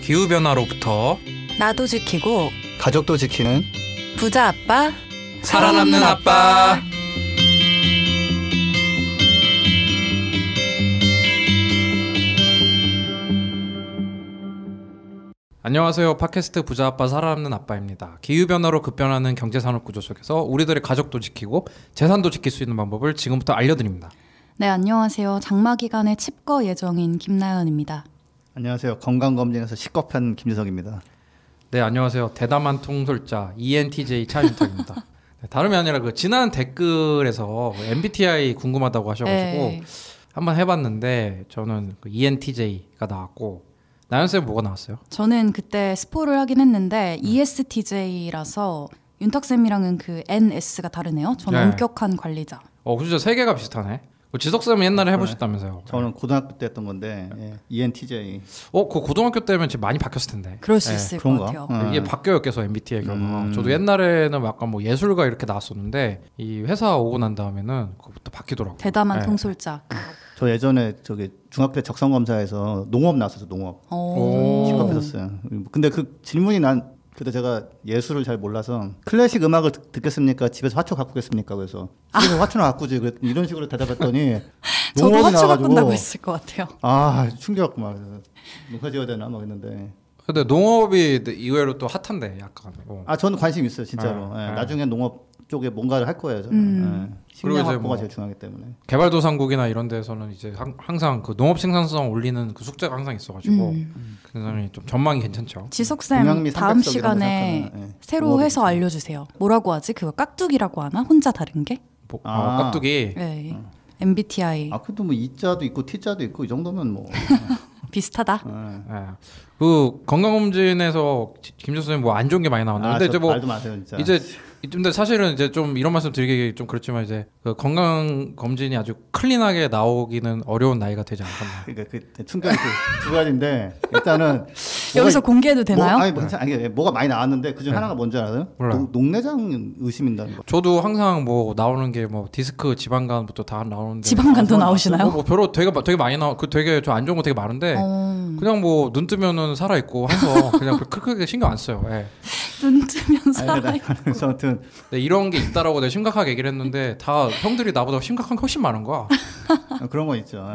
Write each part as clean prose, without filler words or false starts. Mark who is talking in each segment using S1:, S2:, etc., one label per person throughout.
S1: 기후변화로부터
S2: 나도 지키고
S3: 가족도 지키는
S2: 부자 아빠
S1: 살아남는 아빠. 안녕하세요. 팟캐스트 부자 아빠 살아남는 아빠입니다. 기후변화로 급변하는 경제산업구조 속에서 우리들의 가족도 지키고 재산도 지킬 수 있는 방법을 지금부터 알려드립니다.
S2: 네, 안녕하세요. 장마 기간에 칩거 예정인 김나연입니다.
S3: 안녕하세요. 건강검진에서 식겁한 김재석입니다.
S1: 네, 안녕하세요. 대담한 통솔자 ENTJ 차윤탁입니다. 네, 다름이 아니라 그 지난 댓글에서 MBTI 궁금하다고 하셔가지고 한번 해봤는데 저는 그 ENTJ가 나왔고 나연쌤 뭐가 나왔어요?
S2: 저는 그때 스포를 하긴 했는데 ESTJ라서 윤탁쌤이랑은 그 NS가 다르네요. 저는
S1: 네.
S2: 엄격한 관리자.
S1: 진짜 세 개가 비슷하네. 지석쌤은 옛날에 해보셨다면서요?
S3: 저는 고등학교 때 했던 건데 ENTJ.
S1: 그 고등학교 때면 지금 많이 바뀌었을 텐데.
S2: 그럴 수 있을 것 같아요.
S1: 이게 바뀌어요, 계속 MBTI가. 저도 옛날에는 약간 뭐 예술가 이렇게 나왔었는데 이 회사 오고 난 다음에는 그것부터 바뀌더라고요.
S2: 대담한 통솔자.
S3: 저 예전에 저기 중학교 때 적성검사에서 농업 나왔어서 농업 식겁했었어요. 근데 그 질문이 난 그때 제가 예술을 잘 몰라서 클래식 음악을 듣겠습니까? 집에서 화초 가꾸겠습니까? 그래서 집에서 화초나 가꾸지 이런 식으로 대답했더니
S2: 저도
S3: 농업이
S2: 화초
S3: 나와가지고
S2: 가꾼다고 했을 것 같아요.
S3: 충격 막 농사 지어야 되나 막 했는데.
S1: 근데 농업이 의외로 또 핫한데 약간.
S3: 저는 관심 있어요 진짜로. 나중에 농업 쪽에 뭔가를 할 거예요. 저는. 식량 확보가 제일 중요하기 때문에.
S1: 개발도상국이나 이런 데서는 이제 항상 그 농업 생산성 올리는 그 숙제가 항상 있어가지고 굉장히 좀 전망이 괜찮죠.
S2: 지석쌤 다음 시간에 새로 해서 알려주세요. 뭐라고 하지? 그거 깍두기라고 하나? 혼자 다른 게?
S1: 깍두기.
S2: 네. MBTI.
S3: 그래도 뭐 E자도 있고 T자도 있고 이 정도면 뭐
S2: 비슷하다.
S1: 그 건강검진에서 김 교수님 뭐 안 좋은 게 많이 나왔는데 이제 뭐
S3: 말도 마세요 진짜.
S1: 이제 근데 사실은 이제 좀 이런 말씀 드리기 좀 그렇지만 이제 그 건강검진이 아주 클린하게 나오기는 어려운 나이가 되지 않았나.
S3: 그러니까 그 충격이 두 가지인데 일단은
S2: 여기서 공개해도 되나요?
S3: 뭐가 많이 나왔는데 그중 하나가 뭔지 알아요?
S1: 몰라요.
S3: 녹내장 의심인다는 거.
S1: 저도 항상 뭐 나오는 게 뭐 디스크, 지방간부터 다 나오는데.
S2: 지방간도 나오시나요?
S1: 뭐 별로 되게 많이 나와. 그 되게 저 안 좋은 거 되게 많은데 그냥 뭐 눈 뜨면은 살아 있고 해서 그냥 크게 신경 안 써요. 네.
S2: 눈 뜨면 살아 있고.
S3: 그래서 아무튼
S1: 네, 이런 게 있다라고 내가 심각하게 얘기를 했는데 다 형들이 나보다 심각한 게 훨씬 많은 거야.
S3: 그런 건 있죠.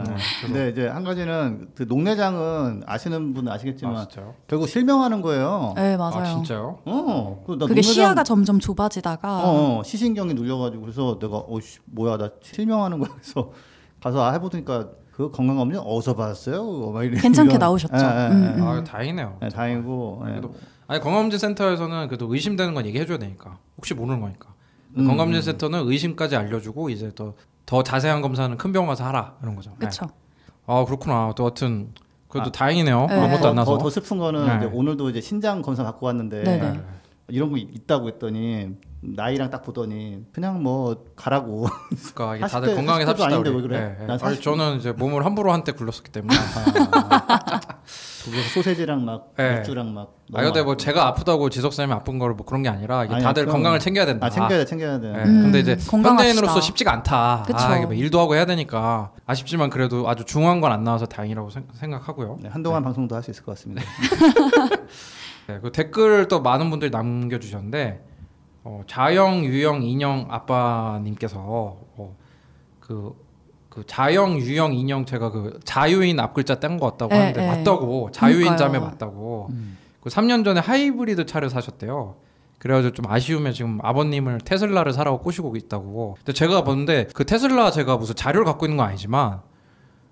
S3: 근데 이제 한 가지는 그 녹내장은 아시는 분은 아시겠지만 결국 실명하는 거예요.
S2: 네, 맞아요.
S1: 진짜요?
S2: 그게 시야가 점점 좁아지다가
S3: 시신경이 눌려가지고 그래서 내가 뭐야 나 실명하는 거야. 그래서 가서 해보니까 그 건강검진 어디서 받았어요?
S2: 괜찮게 나오셨죠.
S1: 다행이네요.
S3: 네, 다행이고.
S1: 아니 건강검진 센터에서는 그래도 의심되는 건 얘기해줘야 되니까 혹시 모르는 거니까. 건강검진 센터는 의심까지 알려주고 이제 더 자세한 검사는 큰 병원 가서 하라 이런 거죠.
S2: 그렇죠.
S1: 그렇구나. 또 하여튼 그래도 다행이네요. 아무것도 안 나서.
S3: 더 슬픈 거는 이제 오늘도 이제 신장 검사 받고 왔는데 이런 거 있다고 했더니 나이랑 딱 보더니 그냥 뭐 가라고.
S1: 그러니까 이게 다들 건강하게 삽시다.
S3: 아닌데 왜 그래?
S1: 저는 이제 몸을 함부로 한때 굴렸었기 때문에.
S3: 소세지랑 막 맥주랑 막.
S1: 근데 뭐 제가 아프다고 지석쌤이 아픈 거를 뭐 그런 게 아니라 이게 다들 건강을 챙겨야 된다.
S3: 챙겨야 돼.
S1: 근데 이제 현대인으로서 쉽지가 않다.
S2: 이게
S1: 뭐 일도 하고 해야 되니까 아쉽지만 그래도 아주 중요한 건 안 나와서 다행이라고 생각하고요.
S3: 한동안 방송도 할 수 있을 것 같습니다.
S1: 그 댓글 또 많은 분들이 남겨주셨는데 자영, 유영, 인영 아빠님께서 그 자영, 유영, 인영 제가 그 자유인 앞글자 뗀 것 같다고 하는데 맞다고. 자유인 자매 맞다고. 그 3년 전에 하이브리드 차를 사셨대요. 그래가지고 좀 아쉬우면 지금 아버님을 테슬라를 사라고 꼬시고 있다고. 근데 제가 봤는데 그 테슬라 제가 무슨 자료를 갖고 있는 건 아니지만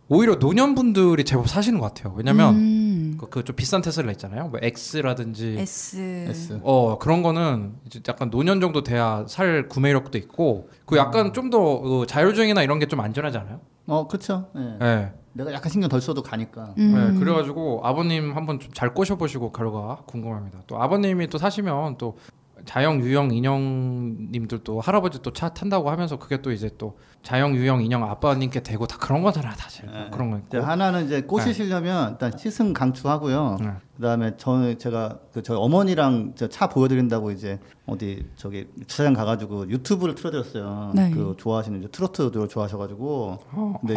S1: 오히려 노년분들이 제법 사시는 것 같아요. 왜냐면 그 좀 비싼 테슬라 있잖아요. 뭐 X라든지
S2: S.
S1: 그런 거는 이제 약간 노년 정도 돼야 살 구매력도 있고 그 약간 좀 더 자율주행이나 이런 게 좀 안전하잖아요.
S3: 그렇죠.
S1: 네.
S3: 내가 약간 신경 덜 써도 가니까.
S1: 네, 그래가지고 아버님 한번 좀 잘 꼬셔보시고 결과 궁금합니다. 또 아버님이 또 사시면 또 자영, 유영, 인형님들도 할아버지 또 차 탄다고 하면서 그게 또 이제 또 자영, 유영, 인형 아빠님께 되고 다 그런 거잖아, 사실. 그런 거 있고.
S3: 하나는 이제 꼬시시려면 일단 시승 강추하고요. 그다음에 제가 저희 어머니랑 차 보여드린다고 이제 어디 저기 주차장 가가지고 유튜브를 틀어드렸어요. 그 좋아하시는 이제 트로트 노래 좋아하셔가지고. 근데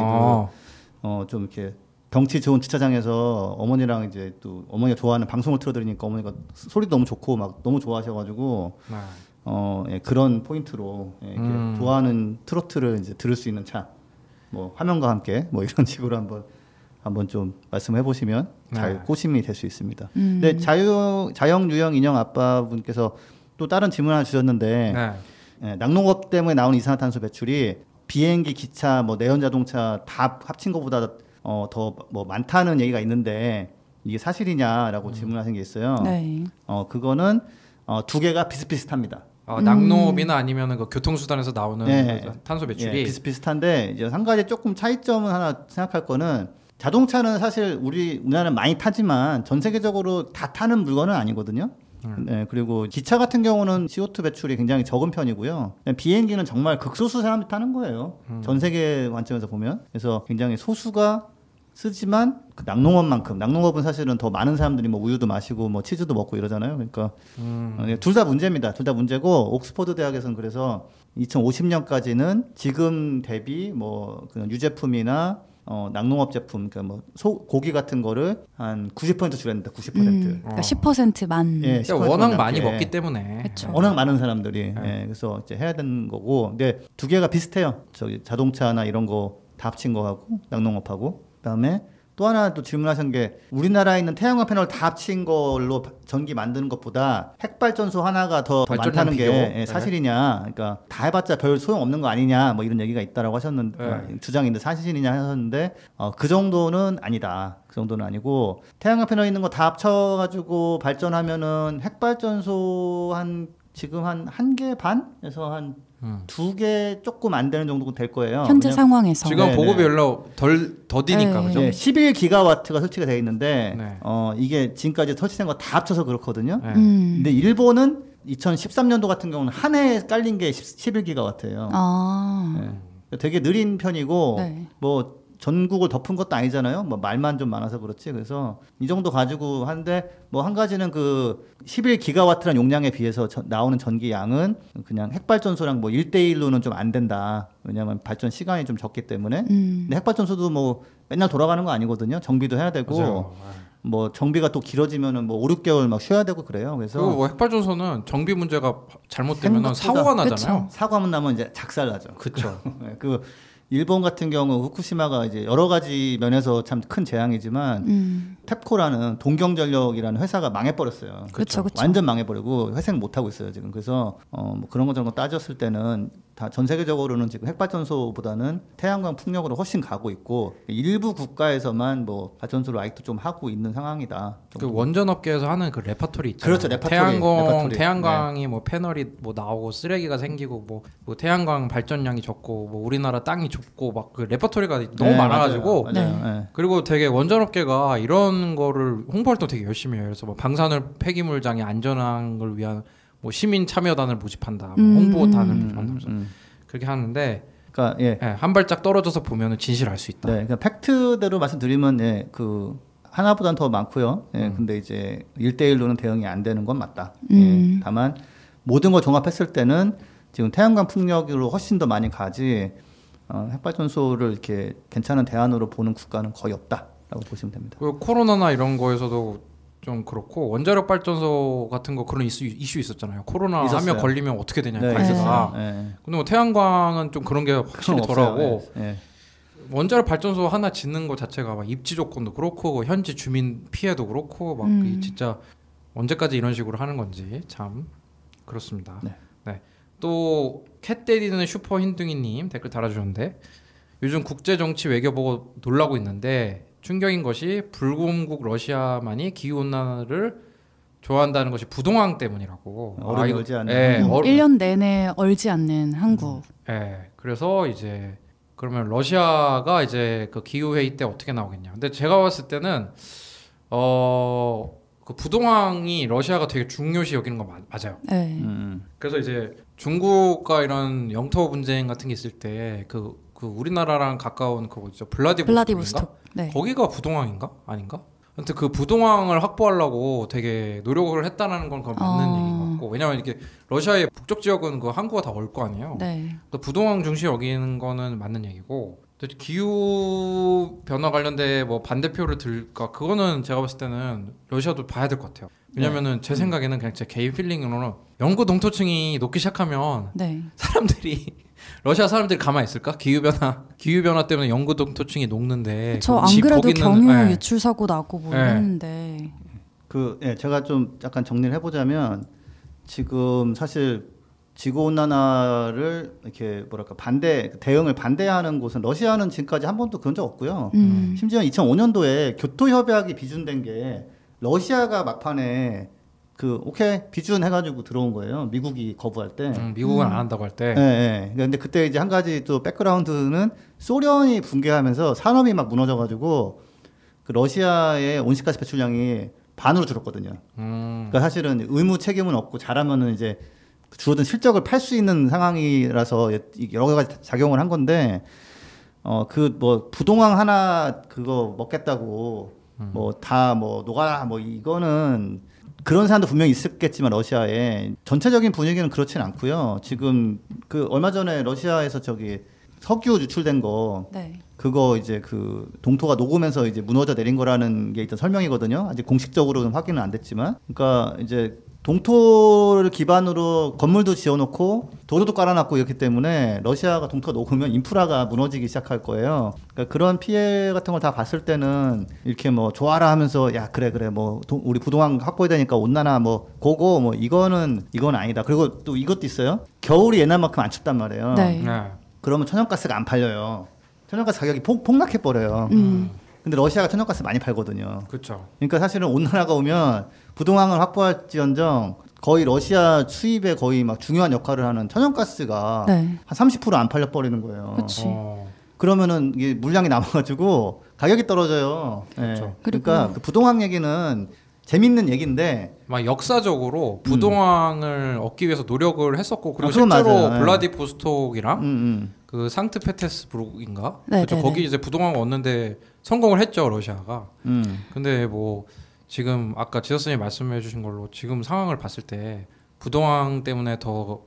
S3: 좀 이렇게 경치 좋은 주차장에서 어머니랑 이제 또 어머니가 좋아하는 방송을 틀어드리니까 어머니가 소리도 너무 좋고 막 너무 좋아하셔가지고 예, 그런 포인트로 예, 이렇게 좋아하는 트로트를 이제 들을 수 있는 차, 뭐 화면과 함께 뭐 이런 식으로 한번 좀 말씀해 보시면 잘 꼬심이 될 수 있습니다. 근데 자영 유영 인형 아빠분께서 또 다른 질문 하나 주셨는데 예, 낙농업 때문에 나오는 이산화탄소 배출이 비행기, 기차, 뭐 내연 자동차 다 합친 것보다 더 뭐 많다는 얘기가 있는데 이게 사실이냐라고 질문하신 게 있어요.
S2: 네.
S3: 그거는 두 개가 비슷비슷합니다.
S1: 낙농업이나 아니면 그 교통수단에서 나오는 그 탄소 배출이
S3: 비슷비슷한데 이제 한 가지 조금 차이점은 하나 생각할 거는 자동차는 사실 우리나라는 많이 타지만 전 세계적으로 다 타는 물건은 아니거든요. 네, 그리고 기차 같은 경우는 CO2 배출이 굉장히 적은 편이고요. 비행기는 정말 극소수 사람이 타는 거예요. 전 세계 관점에서 보면. 그래서 굉장히 소수가 쓰지만 그 낙농업은 사실은 더 많은 사람들이 뭐 우유도 마시고 뭐 치즈도 먹고 이러잖아요. 그러니까 둘 다 문제입니다. 둘 다 문제고 옥스퍼드 대학에서는 그래서 2050년까지는 지금 대비 뭐 그냥 유제품이나 낙농업 제품, 그러니까 뭐 고기 같은 거를 한 90% 줄여야 된다. 90%.
S2: 그러니까 10%만.
S3: 예,
S1: 그러니까 워낙 많이 먹기 때문에.
S2: 그쵸.
S3: 워낙 많은 사람들이. 예, 그래서 이제 해야 되는 거고. 근데 두 개가 비슷해요. 저기 자동차나 이런 거 다 합친 거하고 낙농업하고. 그다음에 또 하나 또 질문하신 게 우리나라에 있는 태양광 패널 다 합친 걸로 전기 만드는 것보다 핵발전소 하나가 더 많다는 게 사실이냐, 그러니까 다 해봤자 별 소용 없는 거 아니냐, 뭐 이런 얘기가 있다라고 하셨는데 주장인데 사실이냐 하셨는데 그 정도는 아니다. 그 정도는 아니고 태양광 패널 있는 거 다 합쳐가지고 발전하면은 핵발전소 지금 한 개 반에서 한 2개 조금 안 되는 정도 될 거예요.
S2: 현재 상황에서.
S1: 지금 보급이 별로 더디니까 그죠?
S3: 11기가와트가 설치가 되어 있는데 이게 지금까지 설치된 거 다 합쳐서 그렇거든요. 근데 일본은 2013년도 같은 경우는 한 해에 깔린 게 11기가와트예요. 되게 느린 편이고 뭐 전국을 덮은 것도 아니잖아요. 뭐 말만 좀 많아서 그렇지. 그래서 이 정도 가지고 하는데 뭐 한 가지는 그 11기가와트라는 용량에 비해서 나오는 전기 양은 그냥 핵발전소랑 뭐 1대1로는 좀 안 된다. 왜냐하면 발전 시간이 좀 적기 때문에. 근데 핵발전소도 뭐 맨날 돌아가는 거 아니거든요. 정비도 해야 되고. 맞아요. 뭐 정비가 또 길어지면은 뭐 5, 6개월 막 쉬어야 되고 그래요. 그래서
S1: 뭐 핵발전소는 정비 문제가 잘못되면 사고가 나잖아요.
S3: 사고만 나면 이제 작살나죠.
S1: 그렇죠.
S3: 그 일본 같은 경우 후쿠시마가 이제 여러 가지 면에서 참 큰 재앙이지만 탭코라는 동경전력이라는 회사가 망해버렸어요.
S2: 그렇죠.
S3: 완전 망해버리고 회생 못 하고 있어요 지금. 그래서 뭐 그런 거 저런 거 따졌을 때는 다 전 세계적으로는 지금 핵발전소보다는 태양광 풍력으로 훨씬 가고 있고 일부 국가에서만 뭐 발전소를 아직도 좀 하고 있는 상황이다.
S1: 그 원전업계에서 하는 그 레퍼토리 있잖아요.
S3: 그렇죠. 레퍼토리.
S1: 태양광이 뭐 패널이 뭐 나오고 쓰레기가 생기고 뭐 태양광 발전량이 적고 뭐 우리나라 땅이 좁고 막 그 레퍼토리가 너무 많아가지고
S3: 맞아요.
S1: 그리고 되게 원전업계가 이런 거를 홍보활동 되게 열심히 해요. 그래서 뭐 방사능 폐기물장의 안전한 걸 위한 뭐 시민 참여단을 모집한다, 뭐 홍보단을 모집한다, 그렇게 하는데, 그러니까 한 발짝 떨어져서 보면은 진실을 알 수 있다.
S3: 그러니까 팩트대로 말씀드리면 그 하나보다는 더 많고요. 근데 이제 1대1로는 대응이 안 되는 건 맞다. 다만 모든 걸 종합했을 때는 지금 태양광 풍력으로 훨씬 더 많이 가지 핵발전소를 이렇게 괜찮은 대안으로 보는 국가는 거의 없다라고 보시면 됩니다.
S1: 그리고 코로나나 이런 거에서도 좀 그렇고 원자력 발전소 같은 거 그런 이슈 있었잖아요. 코로나 하면 걸리면 어떻게 되냐 가이드가. 근데 뭐 태양광은 좀 그런 게 확실히 덜하고 원자력 발전소 하나 짓는 거 자체가 막 입지 조건도 그렇고 현지 주민 피해도 그렇고 막 진짜 언제까지 이런 식으로 하는 건지 참 그렇습니다. 네. 또 캣데디는 슈퍼 흰둥이님 댓글 달아주셨는데 요즘 국제 정치 외교 보고 놀라고 있는데. 충격인 것이 불공국 러시아만이 기후온난화를 좋아한다는 것이 부동항 때문이라고.
S3: 얼음이 얼지 않는.
S2: 1년 내내 얼지 않는 한국.
S1: 그래서 이제 그러면 러시아가 이제 그 기후 회의 때 어떻게 나오겠냐. 근데 제가 봤을 때는 그 부동항이 러시아가 되게 중요시 여기는 거 맞아요. 그래서 이제 중국과 이런 영토 분쟁 같은 게 있을 때 그 우리나라랑 가까운 그거 있죠. 블라디보스톡. 거기가 부동항인가? 아닌가? 아무튼 그 부동항을 확보하려고 되게 노력을 했다는 건 맞는 얘기인 것 같고 왜냐면 이렇게 러시아의 북쪽 지역은 그 항구가 다 얼 거 아니에요. 부동항 중시 여기는 거는 맞는 얘기고 기후 변화 관련돼 뭐 반대표를 들까 그거는 제가 봤을 때는 러시아도 봐야 될 것 같아요. 왜냐면은 제 생각에는 그냥 제 개인 필링으로는 영구 동토층이 녹기 시작하면
S2: 네.
S1: 사람들이 러시아 사람들이 가만히 있을까? 기후 변화 때문에 영구 동토층이 녹는데
S2: 저 안 그래도 경유 유출 사고 나고 뭐 했는데
S3: 제가 좀 약간 정리를 해보자면 지금 사실 지구 온난화를 이렇게 뭐랄까 대응을 반대하는 곳은 러시아는 지금까지 한 번도 그런 적 없고요. 심지어 2005년도에 교토 협약이 비준된 게 러시아가 막판에 오케이 비준 해가지고 들어온 거예요. 미국이 거부할 때.
S1: 미국은 안 한다고 할 때.
S3: 네. 근데 그때 이제 한 가지 또 백그라운드는 소련이 붕괴하면서 산업이 막 무너져가지고 그 러시아의 온실가스 배출량이 반으로 줄었거든요. 그러니까 사실은 의무 책임은 없고 잘하면은 이제 줄어든 실적을 팔 수 있는 상황이라서 여러 가지 작용을 한 건데 부동항 하나 그거 먹겠다고 녹아라 이거는 그런 사람도 분명히 있었겠지만 러시아에 전체적인 분위기는 그렇진 않고요. 지금 얼마 전에 러시아에서 석유 유출된 거 그거 이제 동토가 녹으면서 이제 무너져 내린 거라는 게 일단 설명이거든요. 아직 공식적으로는 확인은 안 됐지만, 그러니까 이제 동토를 기반으로 건물도 지어놓고 도로도 깔아놨고 이렇기 때문에 러시아가 동토가 녹으면 인프라가 무너지기 시작할 거예요. 그러니까 그런 피해 같은 걸 다 봤을 때는 이렇게 좋아라 하면서 야 그래 우리 부동항 확보해야 되니까 온난화 고고 이건 아니다. 그리고 또 이것도 있어요. 겨울이 옛날만큼 안 춥단 말이에요.
S2: 네.
S3: 그러면 천연가스가 안 팔려요. 천연가스 가격이 폭락해 버려요. 근데 러시아가 천연가스 많이 팔거든요.
S1: 그렇죠.
S3: 그러니까 사실은 온난화가 오면 부동항을 확보할지언정 거의 러시아 수입에 거의 막 중요한 역할을 하는 천연가스가 한 30% 안 팔려 버리는 거예요.
S2: 그치.
S3: 그러면은 이게 물량이 남아가지고 가격이 떨어져요.
S1: 그렇죠.
S3: 네. 그러니까 그 부동항 얘기는 재밌는 얘기인데
S1: 막 역사적으로 부동항을 얻기 위해서 노력을 했었고 그리고 실제로 블라디보스톡이랑 그 상트페테스부르크인가 그렇죠. 거기 이제 부동항을 얻는데 성공을 했죠 러시아가. 근데 지금 아까 지서스님 말씀해주신 걸로 지금 상황을 봤을 때 부동항 때문에 더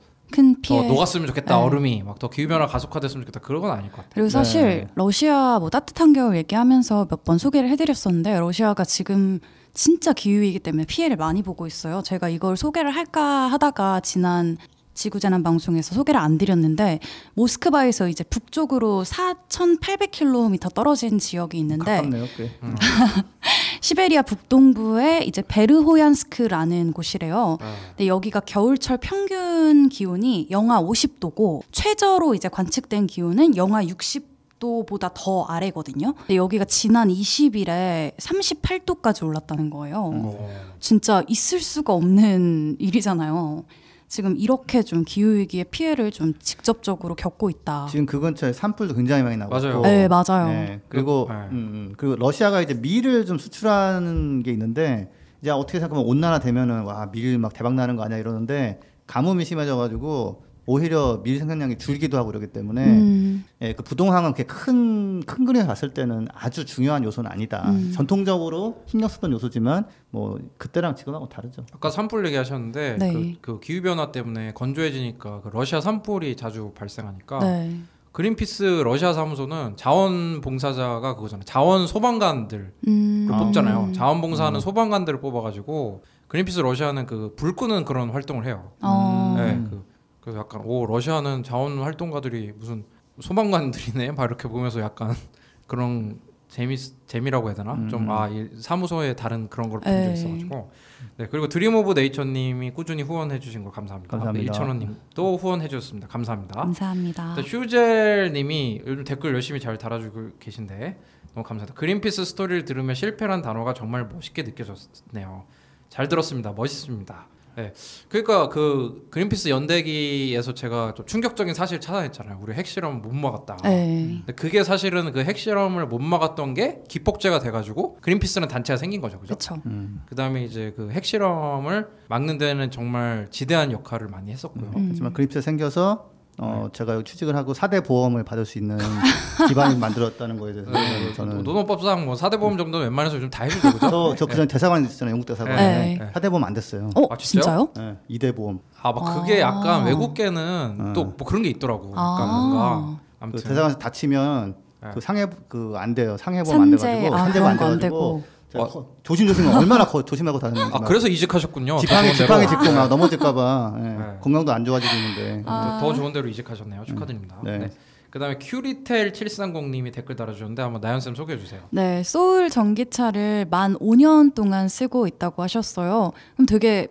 S1: 녹았으면 좋겠다. 얼음이 막 더 기후 변화 가속화됐으면 좋겠다. 그런 건 아닐 것 같아요.
S2: 그리고 사실 러시아 따뜻한 겨울 얘기하면서 몇 번 소개를 해드렸었는데 러시아가 지금 진짜 기후이기 때문에 피해를 많이 보고 있어요. 제가 이걸 소개를 할까 하다가 지난 지구재난 방송에서 소개를 안 드렸는데 모스크바에서 이제 북쪽으로 4,800km 떨어진 지역이 있는데
S3: 가깝네요,
S2: 시베리아 북동부에 이제 베르호얀스크라는 곳이래요. 근데 여기가 겨울철 평균 기온이 영하 50도고 최저로 이제 관측된 기온은 영하 60도보다 더 아래거든요. 근데 여기가 지난 20일에 38도까지 올랐다는 거예요. 진짜 있을 수가 없는 일이잖아요. 지금 이렇게 좀 기후위기의 피해를 좀 직접적으로 겪고 있다.
S3: 지금 그 근처에 산불도 굉장히 많이 나고
S1: 맞아요.
S2: 네, 맞아요.
S3: 네, 그리고 러시아가 이제 밀을 좀 수출하는 게 있는데 이제 어떻게 생각하면 온난화 되면은 밀 막 대박 나는 거 아니야 이러는데 가뭄이 심해져가지고 오히려 밀 생산량이 줄기도 하고 그러기 때문에 그 부동항은 그렇게 큰 그림에서 봤을 때는 아주 중요한 요소는 아니다. 전통적으로 신경 쓰던 요소지만 그때랑 지금하고 다르죠.
S1: 아까 산불 얘기하셨는데 그 기후 변화 때문에 건조해지니까 그 러시아 산불이 자주 발생하니까 그린피스 러시아 사무소는 자원봉사자가 그거잖아요. 자원 소방관들을 뽑잖아요. 자원봉사하는 소방관들을 뽑아가지고 그린피스 러시아는 불 끄는 그런 활동을 해요. 네, 그래서 약간 러시아는 자원 활동가들이 무슨 소방관들이네 막 이렇게 보면서 약간 그런 재미라고 해야 되나? 좀 이 사무소에 다른 그런 걸 본 적이 있어가지고. 네, 그리고 드림 오브 네이처님이 꾸준히 후원해주신 걸 감사합니다. 1,000원님도 후원해주셨습니다. 감사합니다.
S2: 감사합니다.
S1: 슈젤님이 요즘 댓글 열심히 잘 달아주고 계신데 너무 감사합니다. 그린피스 스토리를 들으며 실패란 단어가 정말 멋있게 느껴졌네요. 잘 들었습니다. 멋있습니다. 네, 그러니까 그린피스 연대기에서 제가 좀 충격적인 사실 찾아냈잖아요. 우리 핵실험 못 막았다. 근데 그게 사실은 그 핵실험을 못 막았던 게 기폭제가 돼가지고 그린피스라는 단체가 생긴 거죠, 그죠? 그다음에 이제 그 핵실험을 막는 데는 정말 지대한 역할을 많이 했었고요.
S3: 하지만 그린피스 생겨서 제가 취직을 하고 4대 보험을 받을 수 있는 기반을 만들었다는 거에 대해서 저는
S1: 노동법상 4대 보험 정도는 웬만해서 요즘 다 해주죠, 그죠?
S3: 저 그전 대사관에 있었잖아요, 영국 대사관에. 4대 보험 안 됐어요.
S2: 진짜요?
S3: 네, 2대 보험.
S1: 막 그게 약간 외국계는 또 그런 게 있더라고. 그러니까 뭔가
S3: 대사관에서 다치면 그 상해 그 안 돼요. 상해보험 안 돼가지고 산재보험 안 돼가지고 조심조심 얼마나 조심하고 다녔는지.
S1: 그래서 이직하셨군요.
S3: 지팡이 짚고 막 넘어질까봐 건강도 안 좋아지고 있는데.
S1: 더 좋은 데로 이직하셨네요. 축하드립니다. 네. 그다음에 큐리텔 730님이 댓글 달아주셨는데 한번 나연 쌤 소개해 주세요.
S2: 네, 소울 전기차를 만 5년 동안 쓰고 있다고 하셨어요. 그럼 되게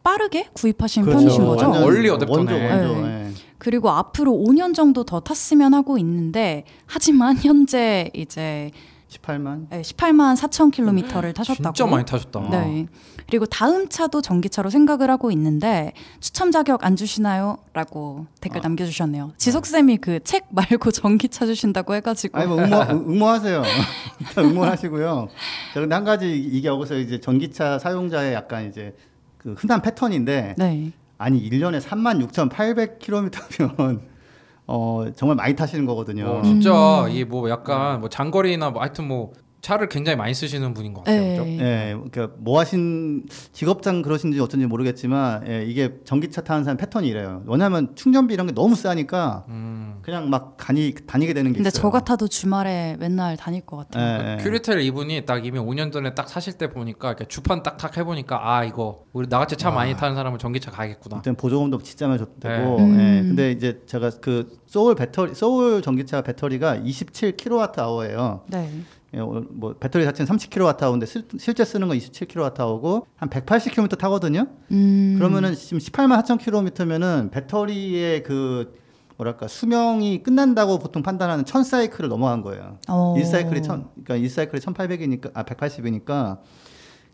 S2: 빠르게 구입하신 편이신 거죠?
S1: 얼리 어댑터네.
S3: 네.
S2: 그리고 앞으로 5년 정도 더 탔으면 하고 있는데 하지만 현재 이제
S3: 18만
S2: 4,000km를 타셨다고.
S1: 진짜 많이 타셨다.
S2: 네. 그리고 다음 차도 전기차로 생각을 하고 있는데 추첨 자격 안 주시나요? 라고 댓글 남겨주셨네요. 지석쌤이 그 책 말고 전기차 주신다고 해가지고.
S3: 아니 뭐 응모하세요. 응모하시고요. 그런데 한 가지 이게 여기서 이제 전기차 사용자의 약간 이제 그 흔한 패턴인데
S2: 네.
S3: 아니 1년에 36,800km면 정말 많이 타시는 거거든요.
S1: 진짜 이게 뭐 약간 뭐 장거리나 뭐 하여튼 뭐 차를 굉장히 많이 쓰시는 분인 것 같아요. 그렇죠?
S3: 네, 그러니까 뭐 하신 직업상 그러신지 어쩐지 모르겠지만 이게 전기차 타는 사람 패턴이 이래요. 왜냐하면 충전비 이런 게 너무 싸니까 그냥 막 다니게 되는 게
S2: 근데
S3: 있어요.
S2: 저 같아도 주말에 맨날 다닐 것 같아요.
S1: 큐리텔 이분이 딱 이미 5년 전에 딱 사실 때 보니까 이렇게 주판 딱딱 해보니까 이거 우리 나같이 차 많이 타는 사람은 전기차 가야겠구나.
S3: 일단 보조금도 진짜 많이 줬고 근데 이제 제가 그 소울 전기차 배터리가 27kWh예요.
S2: 네.
S3: 뭐 배터리 자체는 30kWh인데 실제 쓰는 건 27kWh고 한 180km 타거든요. 그러면은 지금 18만 4,000km면은 배터리의 그 뭐랄까 수명이 끝난다고 보통 판단하는 1000사이클을 넘어간 거예요. 1사이클이 1800이니까 180이니까.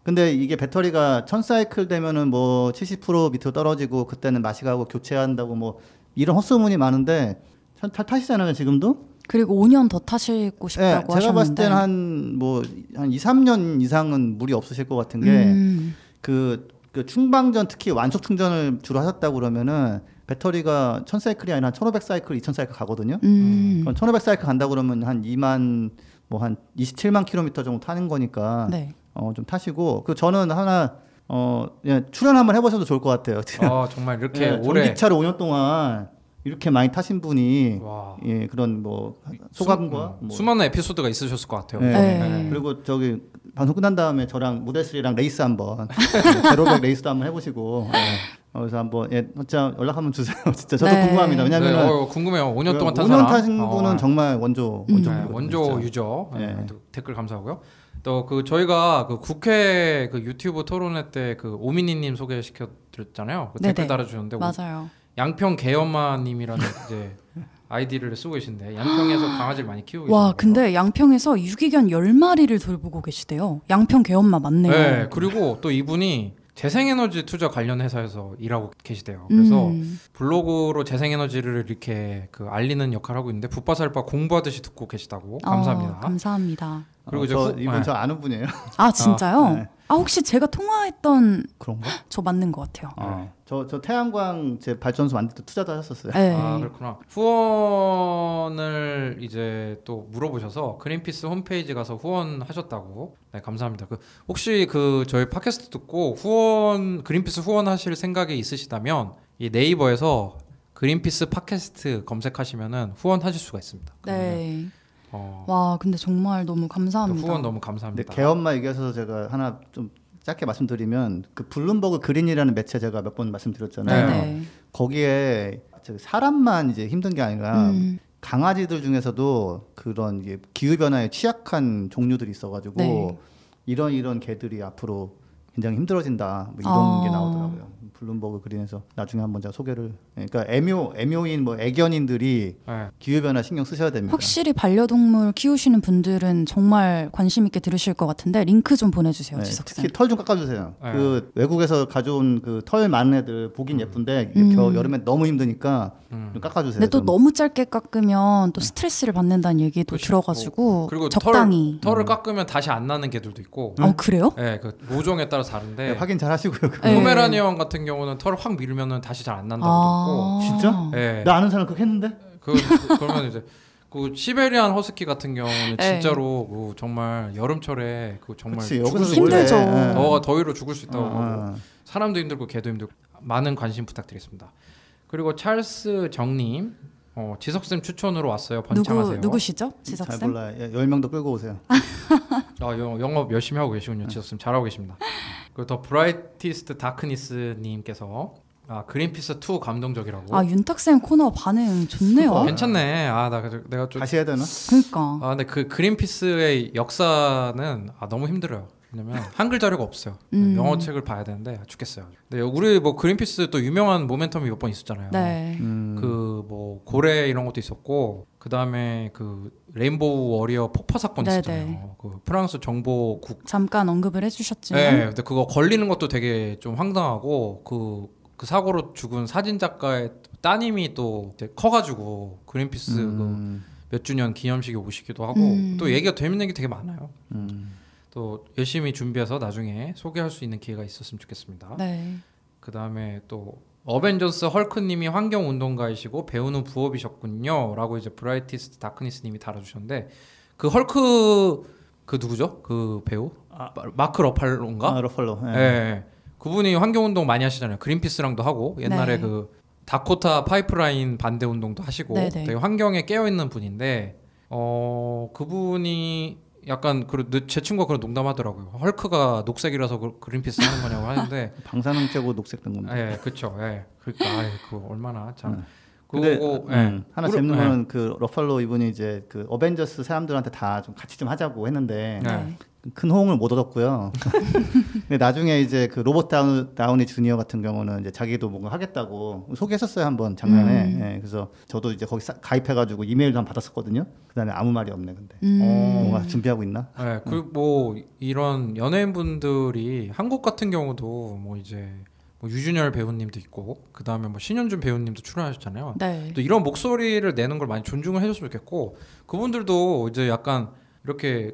S3: 근데 이게 배터리가 1000사이클 되면은 뭐 70% 밑으로 떨어지고 그때는 맛이 가고 교체한다고 뭐 이런 헛소문이 많은데 타시잖아요, 지금도?
S2: 그리고 5년 더 타시고 싶다고
S3: 제가
S2: 하셨는데.
S3: 봤을 때는 한 2, 3년 이상은 무리 없으실 것 같은 게 그 충방전 특히 완속 충전을 주로 하셨다고 그러면은 배터리가 1000사이클이 아니라 1500사이클, 2000사이클 가거든요. 그럼 1500사이클 간다고 그러면 한 2만 한 27만 킬로미터 정도 타는 거니까
S2: 네.
S3: 좀 타시고 저는 하나 출연 한번 해보셔도 좋을 것 같아요.
S1: 정말 이렇게 오래
S3: 전기차를 5년 동안 이렇게 많이 타신 분이 그런 뭐 소감과
S1: 수많은 에피소드가 있으셨을 것 같아요.
S3: 그리고 저기 방송 끝난 다음에 저랑 모델3랑 레이스 한번 제로백 레이스도 한번 해보시고 그래서 한번 진짜 연락 한번 주세요. 진짜 저도 궁금합니다. 왜냐면
S1: 궁금해요. 5년 동안 탄
S3: 5년
S1: 사람.
S3: 타신 분은 정말 원조
S1: 유저. 댓글 감사하고요. 또 그 저희가 그 국회 그 유튜브 토론회 때 그 오미니님 소개시켜 드렸잖아요. 그 댓글 달아주셨는데
S2: 맞아요.
S1: 양평 개엄마님이라는 이제 아이디를 쓰고 계신데 양평에서 강아지를 많이 키우고 계시네요.
S2: 와, 근데 양평에서 유기견 10마리를 돌보고 계시대요. 양평 개엄마 맞네요.
S1: 네, 그리고 또 이분이 재생에너지 투자 관련 회사에서 일하고 계시대요. 그래서 블로그로 재생에너지를 이렇게 그 알리는 역할을 하고 있는데 붓바살바 공부하듯이 듣고 계시다고. 감사합니다.
S2: 감사합니다.
S1: 그리고 이제
S3: 이분 저 아는 분이에요.
S2: 아, 진짜요? 혹시 제가 통화했던
S3: 그런가?
S2: 저 맞는 것 같아요.
S3: 저 태양광 제 발전소 만들 때 투자도 하셨었어요.
S2: 네.
S1: 그렇구나. 후원을 이제 또 물어보셔서 그린피스 홈페이지 가서 후원하셨다고. 네, 감사합니다. 혹시 저희 팟캐스트 듣고 그린피스 후원하실 생각이 있으시다면 이 네이버에서 그린피스 팟캐스트 검색하시면은 후원하실 수가 있습니다.
S2: 네. 와, 근데 정말 너무 감사합니다.
S1: 후원 너무 감사합니다.
S3: 개엄마 얘기해서 제가 하나 좀 짧게 말씀드리면 그 블룸버그 그린이라는 매체 제가 몇 번 말씀드렸잖아요.
S2: 네.
S3: 거기에 사람만 이제 힘든 게 아니라 강아지들 중에서도 그런 기후 변화에 취약한 종류들이 있어가지고 이런 개들이 앞으로 굉장히 힘들어진다 뭐 이런 게 나오더라고요. 블룸버그 그린에서 나중에 한번 제가 소개를. 그러니까 애묘인 뭐 애견인들이 기후 변화 신경 쓰셔야 됩니다.
S2: 확실히 반려동물 키우시는 분들은 정말 관심 있게 들으실 것 같은데 링크 좀 보내주세요, 지석쌤.
S3: 특히 털 좀 깎아주세요. 그 외국에서 가져온 그 털 많은 애들 보긴 예쁜데 여름에 너무 힘드니까 좀 깎아주세요.
S2: 근데 또 너무 짧게 깎으면 또 스트레스를 받는다는 얘기도 들어가지고
S1: 그리고
S2: 적당히
S1: 털을 깎으면 다시 안 나는 개들도 있고.
S2: 그래요?
S1: 네, 그 모종에 따라 다른데.
S3: 확인 잘 하시고요.
S1: 포메라니언 같은 경우는 털을 확 밀면은 다시 잘 안 난다고 들었고.
S3: 진짜?
S1: 네.
S3: 나 아는 사람 그렇게 했는데?
S1: 그러면 이제 그 시베리안 허스키 같은 경우는 진짜로 정말 여름철에 정말
S2: 힘들죠.
S1: 더위로 죽을 수 있다고 하고 사람도 힘들고 개도 힘들고 많은 관심 부탁드리겠습니다. 그리고 찰스 정님 지석쌤 추천으로 왔어요. 번창하세요.
S2: 누구시죠?
S3: 잘
S2: 지석쌤?
S3: 몰라요. 10명도 끌고 오세요.
S1: 영업 열심히 하고 계시군요. 지석쌤 잘하고 계십니다. 그리고 더 브라이티스트 다크니스님께서 그린피스 2 감동적이라고.
S2: 윤탁쌤 코너 반응 좋네요.
S1: 괜찮네. 내가 좀
S3: 다시 해야 되나?
S2: 그러니까.
S1: 근데 그 그린피스의 역사는 너무 힘들어요. 왜냐면 한글 자료가 없어요. 영어 책을 봐야 되는데 죽겠어요. 근데 우리 뭐 그린피스 또 유명한 모멘텀이 몇 번 있었잖아요.
S2: 네.
S1: 그 뭐 고래 이런 것도 있었고 그 다음에 그 레인보우 워리어 폭파 사건
S2: 네네.
S1: 있었잖아요. 그 프랑스 정보국
S2: 잠깐 언급을 해주셨지만.
S1: 네, 근데 그거 걸리는 것도 되게 좀 황당하고 그 사고로 죽은 사진 작가의 따님이 또 이제 커가지고 그린피스 그 몇 주년 기념식에 오시기도 하고 또 얘기가 재밌는 게 되게 많아요. 또 열심히 준비해서 나중에 소개할 수 있는 기회가 있었으면 좋겠습니다.
S2: 네.
S1: 그 다음에 또 어벤져스 헐크님이 환경운동가이시고 배우는 부업이셨군요 라고 이제 브라이티스트 다크니스님이 달아주셨는데 그 헐크 그 누구죠? 그 배우? 마크 러팔로인가?
S3: 러팔로.
S1: 네. 네. 그분이 환경운동 많이 하시잖아요. 그린피스랑도 하고 옛날에
S2: 네.
S1: 그 다코타 파이프라인 반대 운동도 하시고
S2: 네네.
S1: 되게 환경에 깨어있는 분인데 그분이 약간 제 친구가 그런 농담하더라고요. 헐크가 녹색이라서 그린피스 하는 거냐고 하는데
S3: 방사능 쬐고 녹색 된 건데.
S1: 예, 그렇죠. 예. 그러니까 그 얼마나 참.
S3: 근데 하나 재밌는
S1: 예.
S3: 거는 그 러팔로 이분이 이제 그 어벤져스 사람들한테 다 좀 같이 좀 하자고 했는데
S2: 네.
S3: 큰 호응을 못 얻었고요. 근데 나중에 이제 그 로버트 다우니 주니어 같은 경우는 이제 자기도 뭔가 하겠다고 소개했었어요 한번 작년에. 예, 그래서 저도 이제 거기 가입해가지고 이메일도 한 번 받았었거든요. 그다음에 아무 말이 없네 근데. 뭔가 준비하고 있나?
S1: 네, 그리고 뭐 이런 연예인분들이 한국 같은 경우도 뭐 이제 뭐 유준열 배우님도 있고 그 다음에 뭐 신현준 배우님도 출연하셨잖아요.
S2: 네.
S1: 또 이런 목소리를 내는 걸 많이 존중을 해줬으면 좋겠고 그분들도 이제 약간 이렇게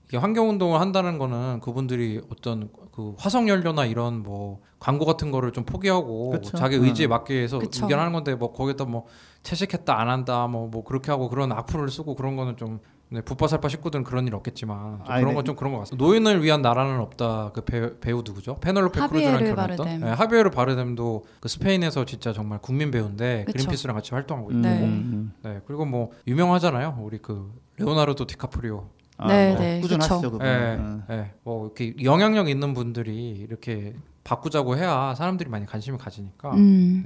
S1: 이게 환경운동을 한다는 거는 그분들이 어떤 그 화석연료나 이런 뭐 광고 같은 거를 좀 포기하고
S3: 그쵸.
S1: 자기 의지에 맞게 해서
S2: 그쵸.
S1: 의견하는 건데 뭐 거기다 뭐 채식했다 안 한다 뭐 그렇게 하고 그런 악플을 쓰고 그런 거는 좀 붓바살바 식구들은 그런 일 없겠지만 그런 건 좀 그런 것 같습니다. 노인을 위한 나라는 없다. 그 배우 누구죠? 페넬로페 크루즈랑 결혼했던 하비에르 바르뎀도 그 스페인에서 진짜 정말 국민 배우인데
S2: 그쵸.
S1: 그린피스랑 같이 활동하고 있고
S2: 네.
S1: 그리고 뭐 유명하잖아요. 우리 그 레오나르도 디카프리오
S2: 네,
S3: 꾸준하시죠 그분.
S1: 뭐 이렇게 영향력 있는 분들이 이렇게 바꾸자고 해야 사람들이 많이 관심을 가지니까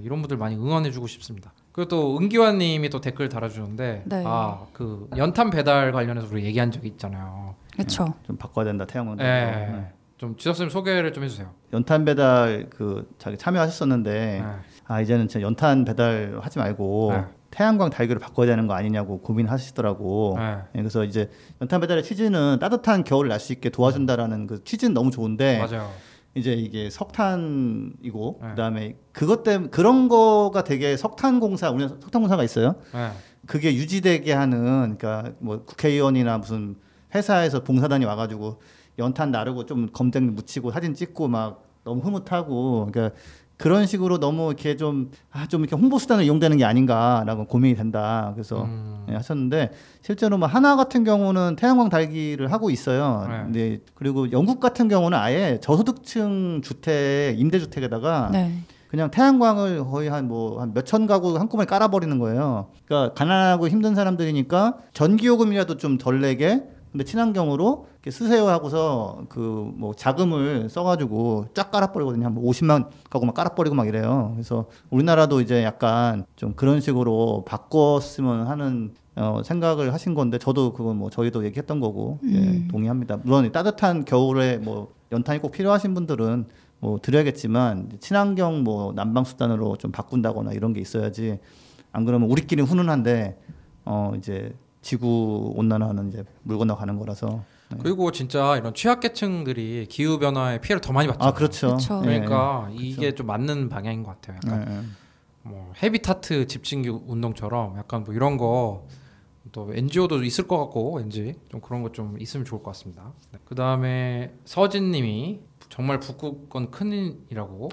S1: 이런 분들 많이 응원해주고 싶습니다. 그리고 또 은기환님이 또 댓글 달아주는데
S2: 네.
S1: 그 연탄 배달 관련해서 우리 얘기한 적이 있잖아요.
S2: 그렇죠.
S3: 좀 바꿔야 된다 태양광.
S1: 좀 지석쌤 소개를 좀 해주세요.
S3: 연탄 배달 자기 참여하셨었는데 이제는 진짜 연탄 배달 하지 말고 태양광 달기로 바꿔야 되는 거 아니냐고 고민하시더라고. 그래서 이제 연탄 배달의 취지는 따뜻한 겨울을 날 수 있게 도와준다라는 그 취지는 너무 좋은데
S1: 맞아요.
S3: 이제 이게 석탄이고 그다음에 그것 때문에 그런 거가 되게 우리나라 석탄 공사가 있어요. 그게 유지되게 하는 그러니까 뭐 국회의원이나 무슨 회사에서 봉사단이 와가지고 연탄 나르고 좀 검정 묻히고 사진 찍고 막 너무 흐뭇하고 그러니까 그런 식으로 너무 이렇게 좀 이렇게 홍보 수단을 이용되는 게 아닌가라고 고민이 된다. 그래서 하셨는데 실제로 뭐 하나 같은 경우는 태양광 달기를 하고 있어요. 근데 그리고 영국 같은 경우는 아예 저소득층 임대주택에다가 그냥 태양광을 거의 한 몇천 가구 한꺼번에 깔아버리는 거예요. 그러니까 가난하고 힘든 사람들이니까 전기요금이라도 좀 덜 내게 근데 친환경으로 이렇게 쓰세요 하고서 뭐 자금을 써가지고 쫙 깔아버리거든요. 한 50만 가구 막 깔아버리고 막 이래요. 그래서 우리나라도 이제 약간 좀 그런 식으로 바꿨으면 하는 생각을 하신 건데 저도 그건 뭐 저희도 얘기했던 거고 동의합니다. 물론 따뜻한 겨울에 뭐 연탄이 꼭 필요하신 분들은 뭐 드려야겠지만 친환경 뭐 난방 수단으로 좀 바꾼다거나 이런 게 있어야지 안 그러면 우리끼리 훈훈한데 이제 지구 온난화는 이제 물 건너가는 거라서.
S1: 그리고 진짜 이런 취약계층들이 기후 변화에 피해를 더 많이 받잖아요.
S3: 그렇죠.
S1: 그러니까 이게 좀 맞는 방향인 것 같아요. 약간 뭐 헤비타트 집진기 운동처럼 약간 뭐 이런 거 또 NGO도 있을 것 같고 왠지 좀 그런 거 좀 있으면 좋을 것 같습니다. 그 다음에 서진님이 정말 북극권 큰일이라고.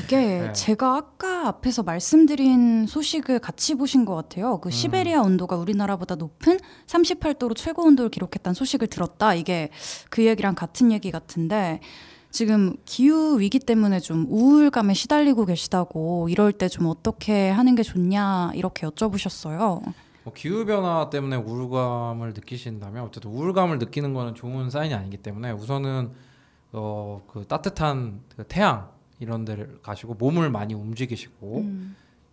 S2: 이게 제가 아까 앞에서 말씀드린 소식을 같이 보신 것 같아요. 그 시베리아 온도가 우리나라보다 높은 38도로 최고 온도를 기록했다는 소식을 들었다. 이게 그 얘기랑 같은 얘기 같은데 지금 기후 위기 때문에 좀 우울감에 시달리고 계시다고 이럴 때 좀 어떻게 하는 게 좋냐 이렇게 여쭤보셨어요.
S1: 기후 변화 때문에 우울감을 느끼신다면 어쨌든 우울감을 느끼는 거는 좋은 사인이 아니기 때문에 우선은 그 따뜻한 그 태양 이런 데를 가시고 몸을 많이 움직이시고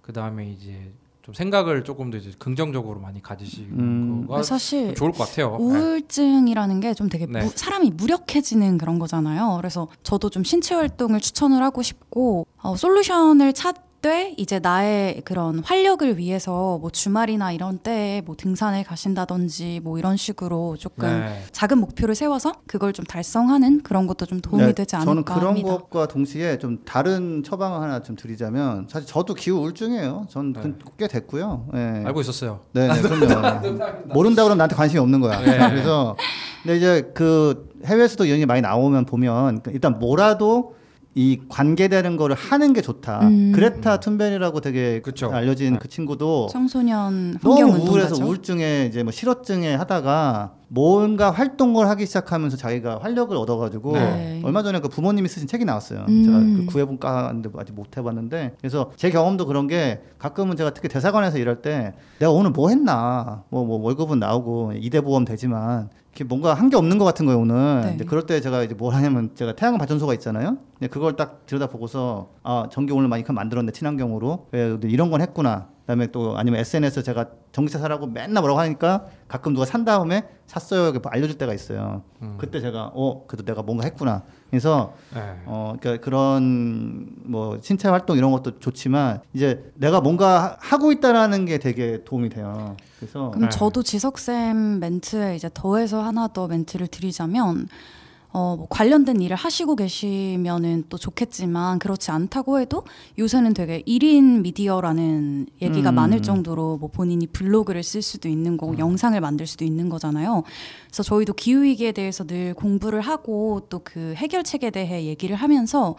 S1: 그 다음에 이제 좀 생각을 조금 더 이제 긍정적으로 많이 가지시는 거가
S2: 사실
S1: 좋을 것 같아요.
S2: 우울증이라는 게 좀 되게 사람이 무력해지는 그런 거잖아요. 그래서 저도 좀 신체 활동을 추천을 하고 싶고 솔루션을 찾되 이제 나의 그런 활력을 위해서 뭐 주말이나 이런 때에 뭐 등산을 가신다든지 뭐 이런 식으로 조금 작은 목표를 세워서 그걸 좀 달성하는 그런 것도 좀 도움이 되지 않을까
S3: 저는 그런
S2: 합니다.
S3: 것과 동시에 좀 다른 처방을 하나 좀 드리자면 사실 저도 기후 우울증이에요. 전 꽤 됐고요. 네.
S1: 알고 있었어요.
S3: 네, 그럼요. 모른다 그러면 나한테 관심이 없는 거야. 그래서 근데 이제 그 해외에서도 연이 많이 나오면 보면 일단 뭐라도 이 관계되는 거를 하는 게 좋다. 그레타 툰베리라고 되게 알려진 그 친구도
S2: 청소년
S3: 너무 우울해서 우울증에 이제 뭐 실어증에 하다가 뭔가 활동을 하기 시작하면서 자기가 활력을 얻어가지고 얼마 전에 그 부모님이 쓰신 책이 나왔어요. 제가 그 구해볼까 하는데 아직 못 해봤는데 그래서 제 경험도 그런 게 가끔은 제가 특히 대사관에서 일할 때 내가 오늘 뭐 했나 뭐 월급은 나오고 2대 보험 되지만 이렇게 뭔가 한 게 없는 것 같은 거예요 오늘. 이제 그럴 때 제가 이제 뭘 하냐면 제가 태양광 발전소가 있잖아요. 그걸 딱 들여다보고서 전기 오늘 많이 만들었네 친환경으로 이런 건 했구나. 그다음에 또 아니면 SNS에서 제가 전기차 사라고 맨날 뭐라고 하니까 가끔 누가 산 다음에 샀어요 이렇게 알려줄 때가 있어요. 그때 제가 그래도 내가 뭔가 했구나. 그래서 그러니까 그런 뭐 신체 활동 이런 것도 좋지만 이제 내가 뭔가 하고 있다라는 게 되게 도움이 돼요. 그래서
S2: 그럼 저도 지석쌤 멘트에 이제 더해서 하나 더 멘트를 드리자면 뭐 관련된 일을 하시고 계시면은 또 좋겠지만 그렇지 않다고 해도 요새는 되게 1인 미디어라는 얘기가 많을 정도로 뭐 본인이 블로그를 쓸 수도 있는 거고 영상을 만들 수도 있는 거잖아요. 그래서 저희도 기후위기에 대해서 늘 공부를 하고 또 그 해결책에 대해 얘기를 하면서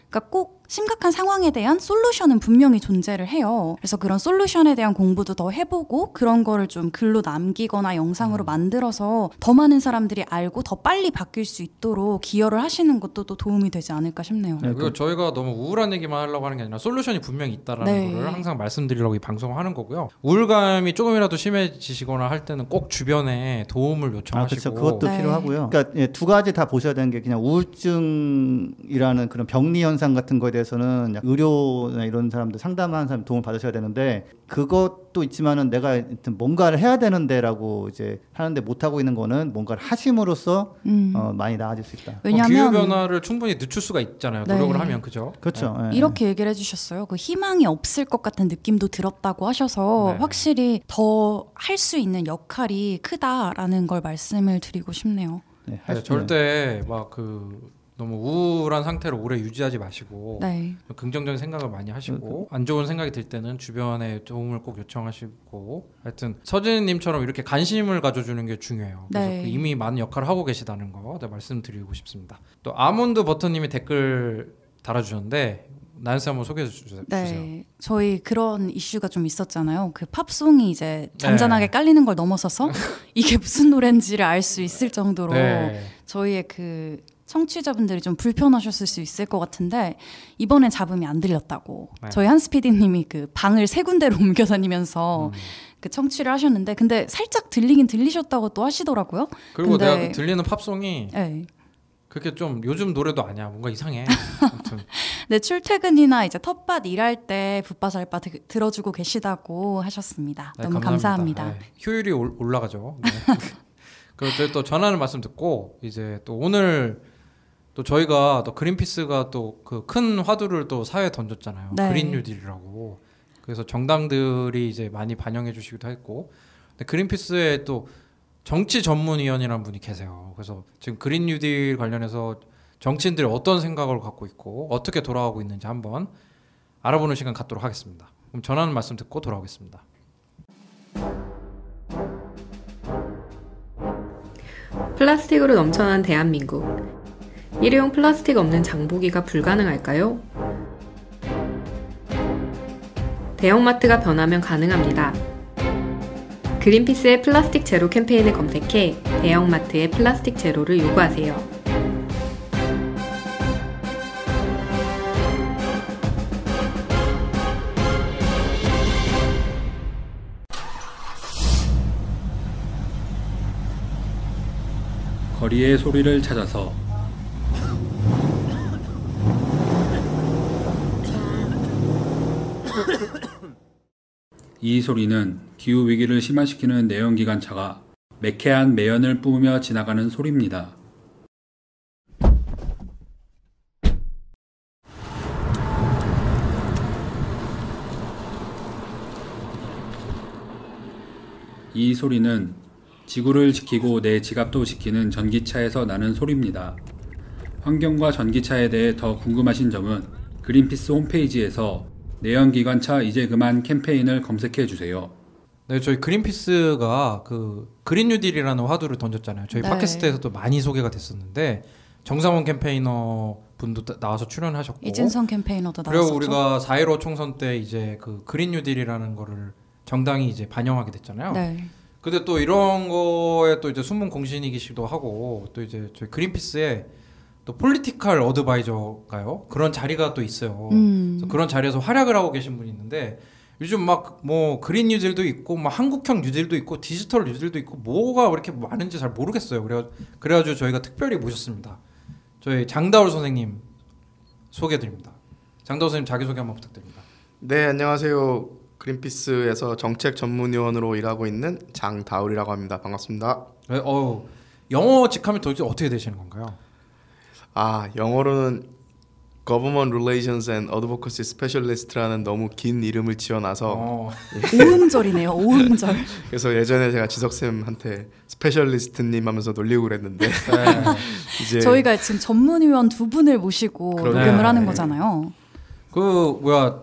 S2: 그러니까 꼭 심각한 상황에 대한 솔루션은 분명히 존재를 해요. 그래서 그런 솔루션에 대한 공부도 더 해보고 그런 거를 좀 글로 남기거나 영상으로 만들어서 더 많은 사람들이 알고 더 빨리 바뀔 수 있도록 기여를 하시는 것도 또 도움이 되지 않을까 싶네요.
S1: 그리고 저희가 너무 우울한 얘기만 하려고 하는 게 아니라 솔루션이 분명히 있다라는 거를 항상 말씀드리려고 이 방송을 하는 거고요. 우울감이 조금이라도 심해지시거나 할 때는 꼭 주변에 도움을 요청하시고
S3: 그렇죠. 그것도 필요하고요. 그러니까 두 가지 다 보셔야 되는 게 그냥 우울증이라는 그런 병리 현상 같은 거에 대해서는 의료나 이런 사람들 상담하는 사람 도움을 받으셔야 되는데 그것도 있지만은 내가 뭔가를 해야 되는데라고 이제 하는데 못 하고 있는 거는 뭔가를 하심으로써 많이 나아질 수 있다.
S2: 왜냐하면
S1: 기후 변화를 충분히 늦출 수가 있잖아요. 노력을 하면 그죠?
S3: 그렇죠.
S2: 이렇게 얘기를 해주셨어요. 그 희망이 없을 것 같은 느낌도 들었다고 하셔서 확실히 더 할 수 있는 역할이 크다라는 걸 말씀을 드리고 싶네요.
S1: 절대 막 너무 우울한 상태로 오래 유지하지 마시고 긍정적인 생각을 많이 하시고 안 좋은 생각이 들 때는 주변에 도움을 꼭 요청하시고 하여튼 서진님처럼 이렇게 관심을 가져주는 게 중요해요. 그래서 이미 많은 역할을 하고 계시다는 거 말씀드리고 싶습니다. 또 아몬드 버터님이 댓글 달아주셨는데 나연씨 한번 소개해 주세요.
S2: 네, 저희 그런 이슈가 좀 있었잖아요. 그 팝송이 이제 잔잔하게 깔리는 걸 넘어서서 이게 무슨 노래인지를 알 수 있을 정도로 저희의 그 청취자분들이 좀 불편하셨을 수 있을 것 같은데 이번엔 잡음이 안 들렸다고 저희 한스 PD님이 그 방을 3군데로 옮겨 다니면서 그 청취를 하셨는데 근데 살짝 들리긴 들리셨다고 또 하시더라고요.
S1: 그리고 내가 들리는 팝송이 그게 좀 요즘 노래도 아니야. 뭔가 이상해. 아무튼.
S2: 네, 출퇴근이나 이제 텃밭 일할 때 붓바살바 들어주고 계시다고 하셨습니다. 너무 감사합니다.
S1: 효율이 올라가죠. 그리고 또 전하는 말씀 듣고 이제 또 오늘 또 저희가 또 그린피스가 또 그 큰 화두를 또 사회에 던졌잖아요. 그린 뉴딜이라고. 그래서 정당들이 이제 많이 반영해 주시기도 했고 근데 그린피스에 또 정치 전문위원이라는 분이 계세요. 그래서 지금 그린 뉴딜 관련해서 정치인들이 어떤 생각을 갖고 있고 어떻게 돌아가고 있는지 한번 알아보는 시간 갖도록 하겠습니다. 그럼 전하는 말씀 듣고 돌아오겠습니다.
S4: 플라스틱으로 넘쳐난 대한민국. 일회용 플라스틱 없는 장보기가 불가능할까요? 대형마트가 변하면 가능합니다. 그린피스의 플라스틱 제로 캠페인을 검색해 대형마트의 플라스틱 제로를 요구하세요.
S5: 거리의 소리를 찾아서 이 소리는 기후위기를 심화시키는 내연기관차가 매캐한 매연을 뿜으며 지나가는 소리입니다. 이 소리는 지구를 지키고 내 지갑도 지키는 전기차에서 나는 소리입니다. 환경과 전기차에 대해 더 궁금하신 점은 그린피스 홈페이지에서 내연기관차 이제 그만 캠페인을 검색해 주세요.
S1: 네, 저희 그린피스가 그 그린 뉴딜이라는 화두를 던졌잖아요. 저희
S2: 네.
S1: 팟캐스트에서도 많이 소개가 됐었는데 정상원 캠페이너 분도 나와서 출연하셨고
S2: 이진성 캠페이너도
S1: 그리고
S2: 나왔었죠.
S1: 우리가 4.15 총선 때 이제 그 그린 뉴딜이라는 거를 정당이 이제 반영하게 됐잖아요.
S2: 네.
S1: 근데 또 이런 거에 또 이제 숨은 공신이기도 하고 또 이제 저희 그린피스에 또 폴리티컬 어드바이저가요 그런 자리가 또 있어요. 그래서 그런 자리에서 활약을 하고 계신 분이 있는데 요즘 막 뭐 그린 뉴딜도 있고 막 한국형 뉴딜도 있고 디지털 뉴딜도 있고 뭐가 그렇게 많은지 잘 모르겠어요. 그래가지고 저희가 특별히 모셨습니다. 저희 장다울 선생님 소개드립니다. 장다울 선생님 자기소개 한번 부탁드립니다.
S6: 네, 안녕하세요. 그린피스에서 정책 전문위원으로 일하고 있는 장다울이라고 합니다. 반갑습니다.
S1: 네, 영어 직함이 도대체 어떻게 되시는 건가요?
S6: 영어로는 Government Relations and Advocacy Specialist라는 너무 긴 이름을 지어놔서
S2: 오음절이네요. 오음절.
S6: 그래서 예전에 제가 지석쌤한테 스페셜리스트님 하면서 놀리고 그랬는데 이제
S2: 저희가 지금 전문위원 두 분을 모시고 녹음을 하는 거잖아요.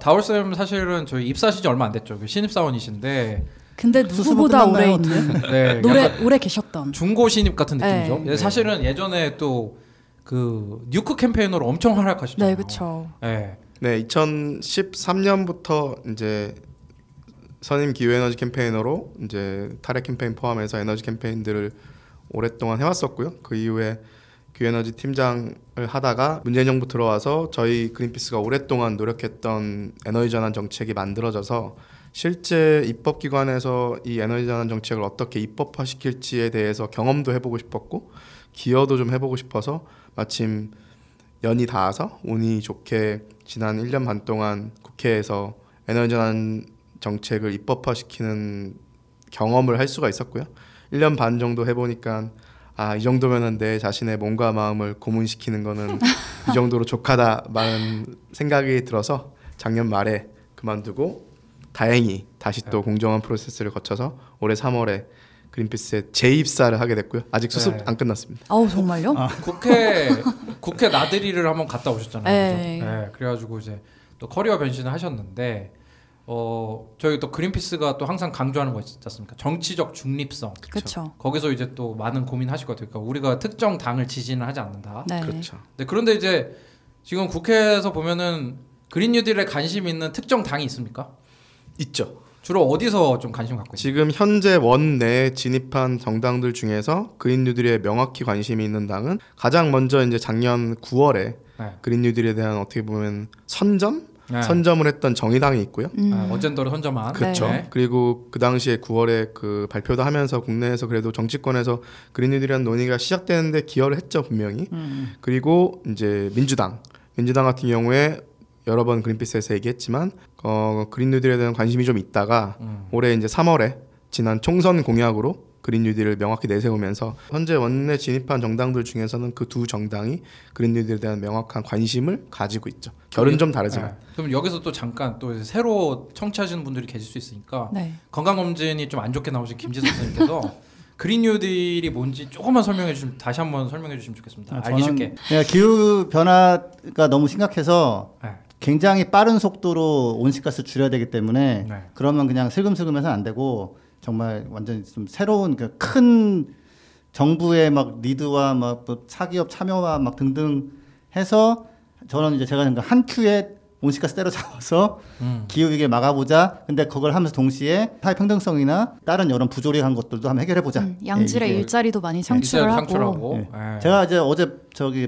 S1: 다울쌤 사실은 저희 입사하신 지 얼마 안 됐죠. 신입사원이신데
S2: 근데 누구보다 오래 있는
S1: 네,
S2: 오래 계셨던
S1: 중고 신입 같은 느낌이죠.
S2: 네.
S1: 사실은 예전에 또 그 뉴크 캠페이너로 엄청 활약하셨잖아요.
S2: 네, 그렇죠.
S1: 네.
S6: 네, 2013년부터 이제 선임 기후에너지 캠페이너로 이제 탈핵 캠페인 포함해서 에너지 캠페인들을 오랫동안 해왔었고요. 그 이후에 기후에너지 팀장을 하다가 문재인 정부 들어와서 저희 그린피스가 오랫동안 노력했던 에너지 전환 정책이 만들어져서 실제 입법기관에서 이 에너지 전환 정책을 어떻게 입법화시킬지에 대해서 경험도 해보고 싶었고 기여도 좀 해보고 싶어서 마침 연이 닿아서 운이 좋게 지난 1년 반 동안 국회에서 에너지 전환 정책을 입법화시키는 경험을 할 수가 있었고요. 1년 반 정도 해보니까 이 정도면은 내 자신의 몸과 마음을 고문시키는 거는 이 정도로 족하다라는 생각이 들어서 작년 말에 그만두고 다행히 다시 또 공정한 프로세스를 거쳐서 올해 3월에 그린피스에 재입사를 하게 됐고요. 아직 수습 안 끝났습니다.
S2: 정말요?
S1: 국회 나들이를 한번 갔다 오셨잖아요.
S2: 네.
S1: 그렇죠? 네. 그래가지고 이제 또 커리어 변신을 하셨는데 저희 또 그린피스가 또 항상 강조하는 거 있지 않습니까? 정치적 중립성.
S2: 그렇죠.
S1: 거기서 이제 또 많은 고민하실 것 같아요. 그러니까 우리가 특정 당을 지지는 하지 않는다.
S2: 네.
S6: 그렇죠.
S1: 네, 그런데 이제 지금 국회에서 보면은 그린 뉴딜에 관심 있는 특정 당이 있습니까?
S6: 있죠.
S1: 주로 어디서 좀 관심 갖고 있어요?
S6: 지금 현재 원내에 진입한 정당들 중에서 그린 뉴딜에 명확히 관심이 있는 당은 가장 먼저 이제 작년 9월에 그린 뉴딜에 대한 어떻게 보면 선점을 했던 정의당이 있고요.
S1: 어젠더를 선점한.
S6: 그렇죠.
S1: 네.
S6: 그리고 그 당시에 9월에 그 발표도 하면서 국내에서 그래도 정치권에서 그린 뉴딜이라는 논의가 시작되는데 기여를 했죠, 분명히. 그리고 이제 민주당 같은 경우에 여러 번 그린피스에서 얘기했지만 그린 뉴딜에 대한 관심이 좀 있다가 올해 이제 3월에 지난 총선 공약으로 그린 뉴딜을 명확히 내세우면서 현재 원내 진입한 정당들 중에서는 그 두 정당이 그린 뉴딜에 대한 명확한 관심을 가지고 있죠. 결은 좀 다르지만.
S1: 네. 그럼 여기서 또 잠깐 또 새로 청취하시는 분들이 계실 수 있으니까 건강검진이 좀 안 좋게 나오신 김지선 선생님께서 그린 뉴딜이 뭔지 조금만 다시 한번 설명해 주시면 좋겠습니다. 알기 쉽게.
S3: 기후 변화가 너무 심각해서 굉장히 빠른 속도로 온실가스 줄여야 되기 때문에 그러면 그냥 슬금슬금 해서는 안 되고 정말 완전 좀 새로운 큰 정부의 막 리드와 막 또 사기업 참여와 막 등등 해서 저는 이제 제가 한 큐에 온실가스 때려잡아서 기후위기를 막아보자. 근데 그걸 하면서 동시에 사회평등성이나 다른 이런 부조리한 것들도 한번 해결해보자.
S2: 양질의
S3: 예,
S2: 일자리도 많이 창출을 하고.
S1: 창출하고.
S3: 예. 제가 이제 어제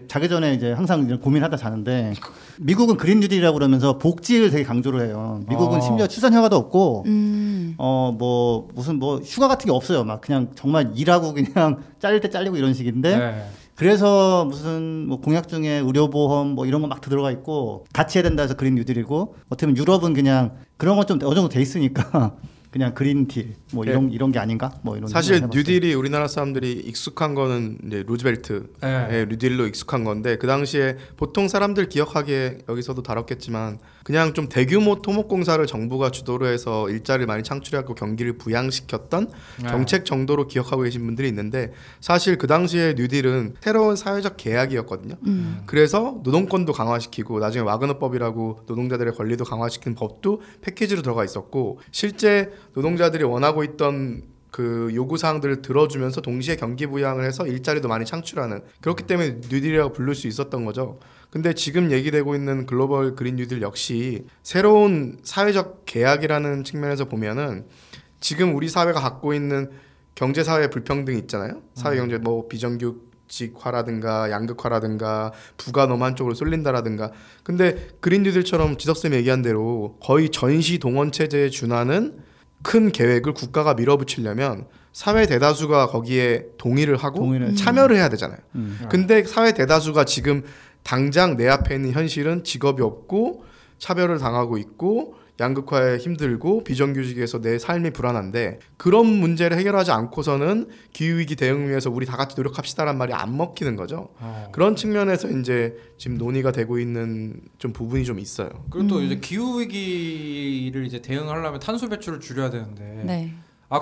S3: 자기 전에 이제 항상 이제 고민하다 자는데 미국은 그린 뉴딜이라고 그러면서 복지를 되게 강조를 해요. 미국은 심지어 출산 휴가도 없고 뭐 무슨 뭐 휴가 같은 게 없어요. 막 그냥 정말 일하고 그냥 잘릴 때 잘리고 이런 식인데
S1: 네.
S3: 그래서 무슨 뭐 공약 중에 의료보험 뭐 이런 거 막 들어가 있고 같이 해야 된다 해서 그린 뉴딜이고 어떻게 보면 유럽은 그냥 그런 건 좀 어느 정도 돼 있으니까 그냥 그린딜 뭐 이런 게 아닌가 뭐 이런
S6: 사실 뉴딜이 우리나라 사람들이 익숙한 거는 이제 루즈벨트의 뉴딜로 익숙한 건데 그 당시에 보통 사람들 기억하기에 여기서도 다뤘겠지만 그냥 좀 대규모 토목공사를 정부가 주도로 해서 일자리를 많이 창출하고 경기를 부양시켰던 정책 정도로 기억하고 계신 분들이 있는데 사실 그 당시에 뉴딜은 새로운 사회적 계약이었거든요. 그래서 노동권도 강화시키고 나중에 와그너법이라고 노동자들의 권리도 강화시킨 법도 패키지로 들어가 있었고 실제 노동자들이 원하고 있던 그 요구사항들을 들어주면서 동시에 경기 부양을 해서 일자리도 많이 창출하는 그렇기 때문에 뉴딜이라고 부를 수 있었던 거죠. 근데 지금 얘기되고 있는 글로벌 그린 뉴딜 역시 새로운 사회적 계약이라는 측면에서 보면은 지금 우리 사회가 갖고 있는 경제사회 불평등이 있잖아요. 사회경제 뭐 비정규직화라든가 양극화라든가 부가 너무 한쪽으로 쏠린다라든가 근데 그린 뉴딜처럼 지석쌤이 얘기한 대로 거의 전시 동원 체제에 준하는 큰 계획을 국가가 밀어붙이려면 사회 대다수가 거기에 동의를 하고 참여를 해야 되잖아요. 근데 사회 대다수가 지금 당장 내 앞에 있는 현실은 직업이 없고 차별을 당하고 있고 양극화에 힘들고 비정규직에서 내 삶이 불안한데 그런 문제를 해결하지 않고서는 기후위기 대응을 위해서 우리 다 같이 노력합시다란 말이 안 먹히는 거죠. 그런 측면에서 이제 지금 논의가 되고 있는 좀 부분이 좀 있어요.
S1: 그리고 또 이제 기후위기를 이제 대응하려면 탄소 배출을 줄여야 되는데
S2: 네.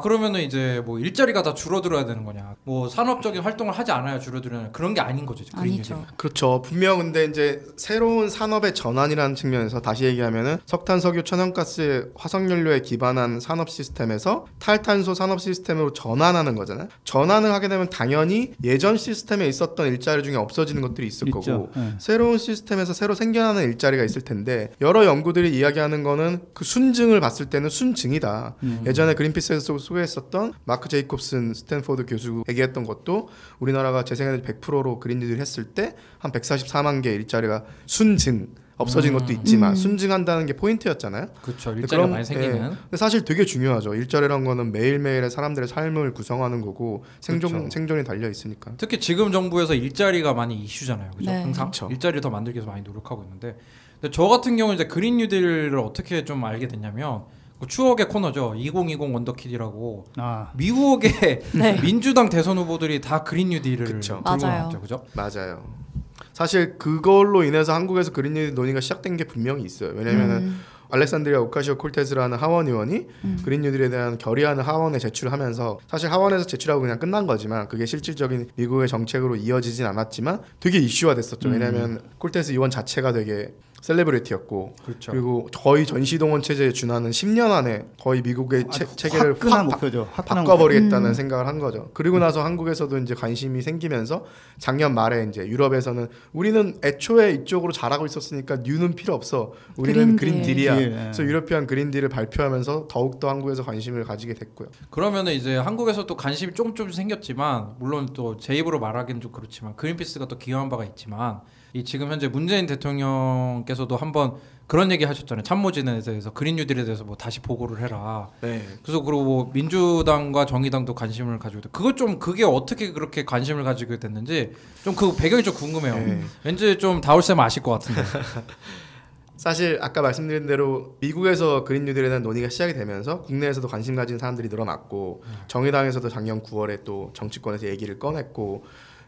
S1: 그러면은 이제 뭐 일자리가 다 줄어들어야 되는 거냐? 뭐 산업적인 활동을 하지 않아야 줄어드냐? 그런 게 아닌 거죠.
S2: 아니죠.
S6: 그렇죠. 분명 근데 이제 새로운 산업의 전환이라는 측면에서 다시 얘기하면은 석탄, 석유, 천연가스, 화석연료에 기반한 산업 시스템에서 탈탄소 산업 시스템으로 전환하는 거잖아요. 전환을 하게 되면 당연히 예전 시스템에 있었던 일자리 중에 없어지는 것들이 있을 거고 새로운 시스템에서 새로 생겨나는 일자리가 있을 텐데 여러 연구들이 이야기하는 거는 그 순증을 봤을 때는 순증이다. 예전에 그린피스에서 소개했었던 마크 제이콥슨 스탠포드 교수 얘기했던 것도 우리나라가 재생에너지 100%로 그린딜을 했을 때 한 144만 개 일자리가 순증 없어진 것도 있지만 순증한다는 게 포인트였잖아요.
S1: 그렇죠. 일자리가 많이 생기는.
S6: 근데 사실 되게 중요하죠. 일자리란 거는 매일매일의 사람들의 삶을 구성하는 거고 생존이 달려 있으니까.
S1: 특히 지금 정부에서 일자리가 많이 이슈잖아요. 그죠?
S2: 네.
S1: 항상
S6: 그쵸.
S1: 일자리를 더 만들기 위해서 많이 노력하고 있는데 근데 저 같은 경우는 이제 그린 뉴딜을 어떻게 좀 알게 됐냐면 추억의 코너죠. 2020 원더키드라고 미국의 민주당 대선 후보들이 다 그린 뉴딜을 들고 나왔죠. 그죠?
S6: 맞아요. 사실 그걸로 인해서 한국에서 그린 뉴딜 논의가 시작된 게 분명히 있어요. 왜냐면은 알렉산드리아 오카시오 콜테스라는 하원 의원이 그린 뉴딜에 대한 결의안을 하원에 제출하면서 사실 하원에서 제출하고 그냥 끝난 거지만 그게 실질적인 미국의 정책으로 이어지진 않았지만 되게 이슈화 됐었죠. 왜냐하면 콜테스 의원 자체가 되게 셀레브리티였고
S1: 그렇죠.
S6: 그리고 거의 전시동원 체제에 준하는 10년 안에 거의 미국의 체계를 확 바꿔버리겠다는 생각을 한 거죠. 그리고 나서 한국에서도 이제 관심이 생기면서 작년 말에 이제 유럽에서는 우리는 애초에 이쪽으로 잘하고 있었으니까 뉴는 필요 없어. 우리는 그린딜이야. 그래서 유러피안 그린딜을 발표하면서 더욱더 한국에서 관심을 가지게 됐고요.
S1: 그러면은 이제 한국에서도 관심이 조금 생겼지만 물론 또 제 입으로 말하기는 좀 그렇지만 그린피스가 또 기여한 바가 있지만 이 지금 현재 문재인 대통령께서도 한번 그런 얘기 하셨잖아요. 참모진에 대해서 그린 뉴딜에 대해서 뭐 다시 보고를 해라.
S6: 네.
S1: 그래서 그리고 뭐 민주당과 정의당도 관심을 가지고 있다. 그게 어떻게 그렇게 관심을 가지게 됐는지 좀 그 배경이 좀 궁금해요. 왠지 좀 다울쌤 아실 것 같은데.
S6: 사실 아까 말씀드린 대로 미국에서 그린 뉴딜에 대한 논의가 시작이 되면서 국내에서도 관심 가진 사람들이 늘어났고 정의당에서도 작년 9월에 또 정치권에서 얘기를 꺼냈고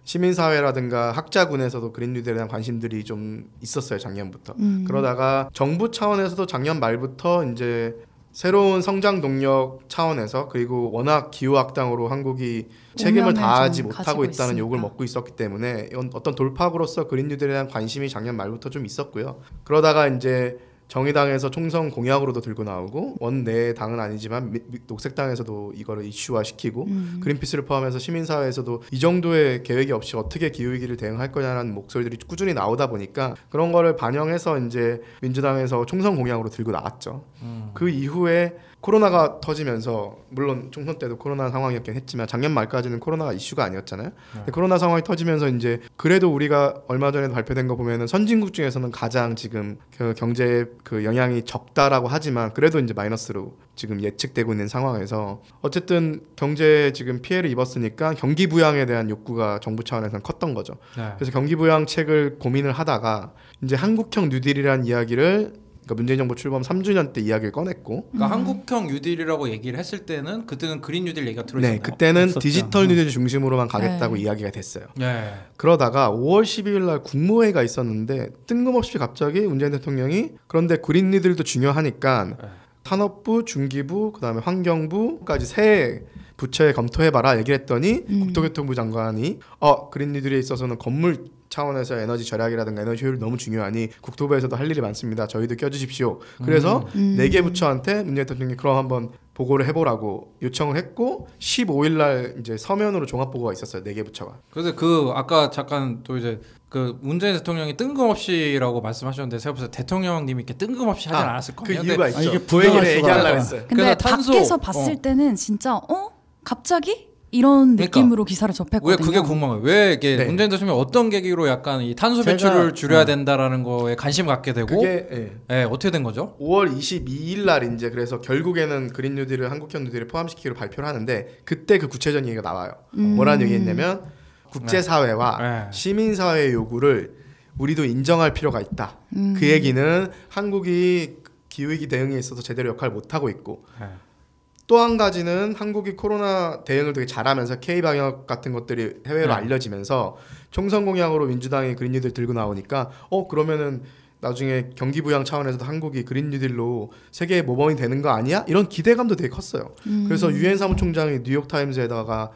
S6: 시민사회라든가 학자군에서도 그린 뉴딜에 대한 관심들이 좀 있었어요. 작년부터. 그러다가 정부 차원에서도 작년 말부터 이제 새로운 성장 동력 차원에서 그리고 워낙 기후악당으로 한국이 책임을 다하지 못하고 있다는 욕을 먹고 있었기 때문에 어떤 돌파구로서 그린 뉴딜에 대한 관심이 작년 말부터 좀 있었고요. 그러다가 이제 정의당에서 총선 공약으로도 들고 나오고 원내 당은 아니지만 녹색당에서도 이거를 이슈화시키고 그린피스를 포함해서 시민사회에서도 이 정도의 계획이 없이 어떻게 기후위기를 대응할 거냐라는 목소리들이 꾸준히 나오다 보니까 그런 거를 반영해서 이제 민주당에서 총선 공약으로 들고 나왔죠. 그 이후에 코로나가 터지면서 물론 총선 때도 코로나 상황이었긴 했지만 작년 말까지는 코로나가 이슈가 아니었잖아요. 근데 코로나 상황이 터지면서 이제 그래도 우리가 얼마 전에 발표된 거 보면은 선진국 중에서는 가장 지금 그 경제 그 영향이 적다라고 하지만 그래도 이제 마이너스로 지금 예측되고 있는 상황에서 어쨌든 경제에 지금 피해를 입었으니까 경기 부양에 대한 욕구가 정부 차원에서는 컸던 거죠. 그래서 경기 부양책을 고민을 하다가 이제 한국형 뉴딜이라는 이야기를 그러니까 문재인 정부 출범 3주년 때 이야기를 꺼냈고
S1: 그러니까 한국형 뉴딜이라고 얘기를 했을 때는 그때는 그린 뉴딜 얘기가 들어있었나요?
S6: 네, 그때는
S3: 없었죠.
S6: 디지털 뉴딜 중심으로만 가겠다고 이야기가 됐어요.
S1: 네.
S6: 그러다가 5월 12일 날 국무회의가 있었는데 뜬금없이 갑자기 문재인 대통령이 그런데 그린 뉴딜도 중요하니까 산업부, 중기부, 그다음에 환경부까지 세 부처에 검토해봐라 얘기를 했더니 국토교통부 장관이 그린 뉴딜에 있어서는 건물 차원에서 에너지 절약이라든가 에너지 효율이 너무 중요하니 국토부에서도 할 일이 많습니다. 저희도 껴주십시오. 그래서 4개 부처한테 문재인 대통령이 그럼 한번 보고를 해보라고 요청을 했고 15일 날 이제 서면으로 종합 보고가 있었어요. 4개 부처가.
S1: 그래서 그 아까 잠깐 또 이제 그 문재인 대통령이 뜬금없이라고 말씀하셨는데 제가 봤을 때 대통령님이 이렇게 뜬금없이 하진 않았을 거예요.
S6: 그 이유가 있죠.
S3: 이게
S6: 그 얘기를
S3: 부정할 수가
S6: 얘기하려고
S3: 없어요.
S6: 했어요.
S2: 근데
S1: 그래서 탄소-
S2: 밖에서 봤을 때는 진짜 갑자기 이런
S1: 그러니까.
S2: 느낌으로 기사를 접했거든요.
S1: 왜 그게 궁금해요. 왜 이게
S6: 네.
S1: 문재인 대통령이 어떤 계기로 약간 이 탄소
S3: 제가-
S1: 배출을 줄여야 된다라는 거에 관심 갖게 되고
S6: 그게
S1: 어떻게 된 거죠?
S6: 5월 22일 날 이제 그래서 결국에는 그린 뉴딜을 한국형 뉴딜을 포함시키기로 발표를 하는데 그때 그 구체적인 얘기가 나와요. 뭐라는 얘기했냐면 국제사회와
S1: 네.
S6: 시민사회의 요구를 우리도 인정할 필요가 있다. 그 얘기는 한국이 기후위기 대응에 있어서 제대로 역할을 못하고 있고
S1: 네.
S6: 또 한 가지는 한국이 코로나 대응을 되게 잘하면서 K방역 같은 것들이 해외로 알려지면서 총선 공약으로 민주당이 그린 뉴딜 들고 나오니까 그러면은 나중에 경기 부양 차원에서도 한국이 그린 뉴딜로 세계의 모범이 되는 거 아니야? 이런 기대감도 되게 컸어요. 그래서 유엔 사무총장이 뉴욕 타임즈에다가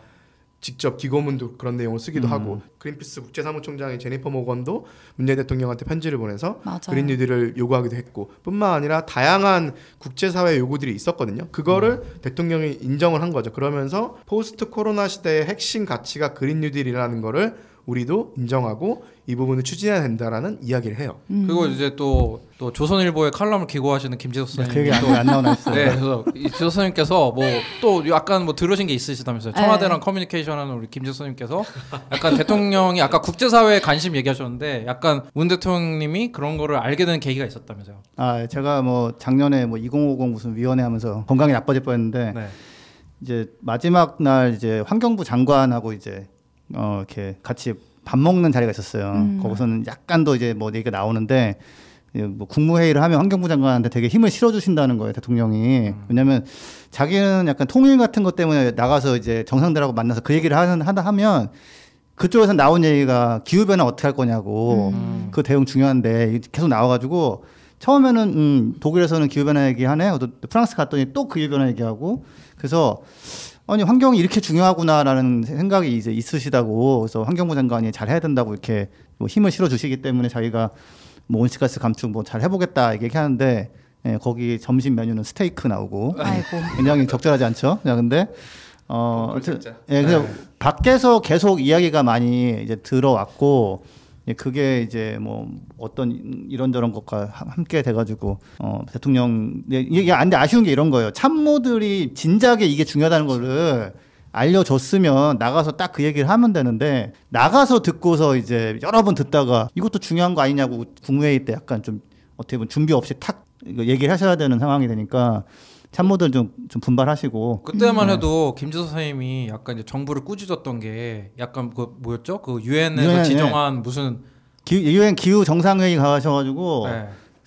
S6: 직접 기고문도 그런 내용을 쓰기도 하고 그린피스 국제사무총장이 제니퍼 모건도 문재인 대통령한테 편지를 보내서
S2: 맞아요.
S6: 그린 뉴딜을 요구하기도 했고 뿐만 아니라 다양한 국제사회 요구들이 있었거든요. 그거를 대통령이 인정을 한 거죠. 그러면서 포스트 코로나 시대의 핵심 가치가 그린 뉴딜이라는 거를 우리도 인정하고 이 부분을 추진해야 된다라는 이야기를 해요.
S1: 그리고 이제 또 조선일보에 칼럼을 기고하시는 김지석
S3: 그
S1: 선생님
S3: 얘기 안 나오나 했어요.
S1: 네, 그래서 이 지석 선생님께서 뭐 또 약간 뭐 들으신 게 있으시다면서요. 청와대랑 커뮤니케이션하는 우리 김지석 선생님께서 약간 대통령이 아까 국제사회에 관심 얘기하셨는데 약간 문 대통령님이 그런 거를 알게 된 계기가 있었다면서요.
S3: 제가 뭐 작년에 뭐 2050 무슨 위원회 하면서 건강이 나빠질 뻔했는데
S1: 네.
S3: 이제 마지막 날 이제 환경부 장관하고 이제 이렇게 같이 밥 먹는 자리가 있었어요. 거기서는 약간 더 이제 뭐 얘기가 나오는데 뭐 국무회의를 하면 환경부 장관한테 되게 힘을 실어주신다는 거예요, 대통령이. 왜냐하면 자기는 약간 통일 같은 것 때문에 나가서 이제 정상들하고 만나서 그 얘기를 하면 그쪽에서 나온 얘기가 기후 변화 어떻게 할 거냐고 그 대응 중요한데 계속 나와가지고 처음에는 독일에서는 기후 변화 얘기하네. 프랑스 갔더니 또 기후 변화 얘기하고 그래서. 아니 환경이 이렇게 중요하구나라는 생각이 이제 있으시다고 그래서 환경부 장관이 잘 해야 된다고 이렇게 뭐 힘을 실어 주시기 때문에 자기가 뭐 온실가스 감축 뭐 잘 해보겠다 얘기하는데 거기 점심 메뉴는 스테이크 나오고 굉장히 적절하지 않죠? 근데 그냥 밖에서 계속 이야기가 많이 이제 들어왔고 그게 이제 뭐 어떤 이런저런 것과 함께 돼가지고 대통령 이게 안돼 아쉬운 게 이런 거예요. 참모들이 진작에 이게 중요하다는 거를 알려줬으면 나가서 딱 그 얘기를 하면 되는데 나가서 듣고서 이제 여러 번 듣다가 이것도 중요한 거 아니냐고 국무회의 때 약간 좀 어떻게 보면 준비 없이 탁 이거 얘기를 하셔야 되는 상황이 되니까 참모들 좀 분발하시고
S1: 그때만 해도 김지석 선생님이 약간 이제 정부를 꾸짖었던 게 약간 그 뭐였죠? 그 유엔에서 지정한 무슨
S3: 유엔 기후 정상회의 가셔가지고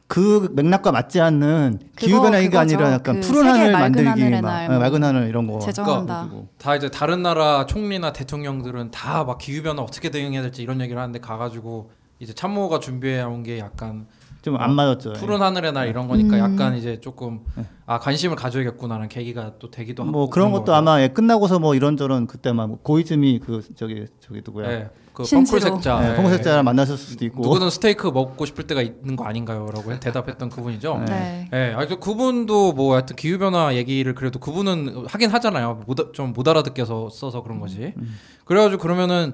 S3: 그 맥락과 맞지 않는 기후 변화가 아니라 약간 푸른 하늘 만들기, 맑은 하늘 이런 거
S2: 제정한다.
S1: 그러니까 다 이제 다른 나라 총리나 대통령들은 다 막 기후 변화 어떻게 대응해야 될지 이런 얘기를 하는데 가가지고 이제 참모가 준비해 온 게 약간
S3: 좀 안 맞았죠.
S1: 푸른 하늘의 날 이런 거니까 약간 이제 조금 관심을 가져야겠구나라는 계기가 또 되기도 하고
S3: 뭐 그런 것도 아마 끝나고서 뭐 이런저런 그때 막 고이즈미 그 저기 누구야?
S1: 네, 그
S2: 신지로.
S1: 펑쿨색자,
S3: 네, 펑쿨색자를 만났을 수도 있고.
S1: 누구는 스테이크 먹고 싶을 때가 있는 거 아닌가요?라고 대답했던 그분이죠.
S2: 네.
S1: 네, 그분도 뭐 하여튼 기후 변화 얘기를 그래도 그분은 하긴 하잖아요. 좀 못 알아듣게서 써서 그런 거지. 그래가지고 그러면은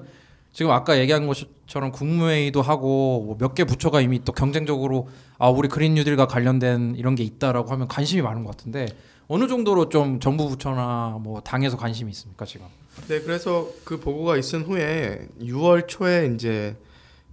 S1: 지금 아까 얘기한 것처럼 국무회의도 하고 뭐 몇 개 부처가 이미 또 경쟁적으로 우리 그린 뉴딜과 관련된 이런 게 있다라고 하면 관심이 많은 것 같은데 어느 정도로 좀 정부 부처나 뭐 당에서 관심이 있습니까 지금?
S6: 네, 그래서 그 보고가 있은 후에 6월 초에 이제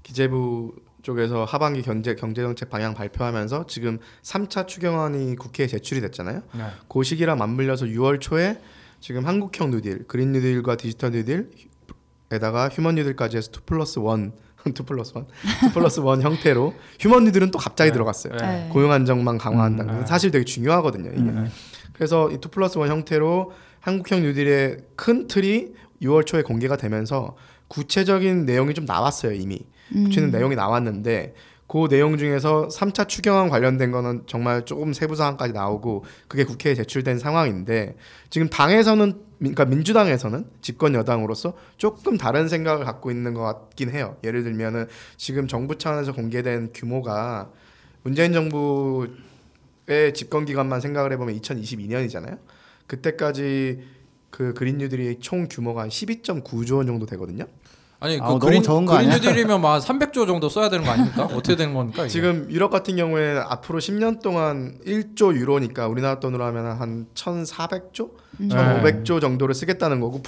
S6: 기재부 쪽에서 하반기 경제정책 방향 발표하면서 지금 3차 추경안이 국회에 제출이 됐잖아요.
S1: 네.
S6: 그 시기랑 맞물려서 6월 초에 지금 한국형 뉴딜, 그린 뉴딜과 디지털 뉴딜에다가 휴먼 뉴딜까지 해서 2+1 2+1 형태로 휴먼 뉴딜은 또 갑자기 들어갔어요.
S2: 네.
S6: 고용 안정망 강화한다. 사실 되게 중요하거든요. 이게. 그래서 이 2+1 형태로 한국형 뉴딜의 큰 틀이 6월 초에 공개가 되면서 구체적인 내용이 좀 나왔어요. 이미 구체적인 내용이 나왔는데 그 내용 중에서 3차 추경안 관련된 거는 정말 조금 세부 사항까지 나오고 그게 국회에 제출된 상황인데 지금 당에서는 그러니까 민주당에서는 집권 여당으로서 조금 다른 생각을 갖고 있는 것 같긴 해요. 예를 들면은 지금 정부 차원에서 공개된 규모가 문재인 정부의 집권 기간만 생각을 해보면 2022년이잖아요. 그때까지 그 그린 뉴딜이 총 규모가 한 12.9조 원 정도 되거든요.
S1: 아니 그
S3: 너무 적은 거
S1: 그린
S3: 아니야?
S1: 뉴딜이면 막 300조 정도 써야 되는 거 아닙니까? 어떻게 되는 겁니까? 이게?
S6: 지금 유럽 같은 경우에는 앞으로 10년 동안 1조 유로니까 우리나라 돈으로 하면 한 1,400조, 1,500조 정도를 쓰겠다는 거고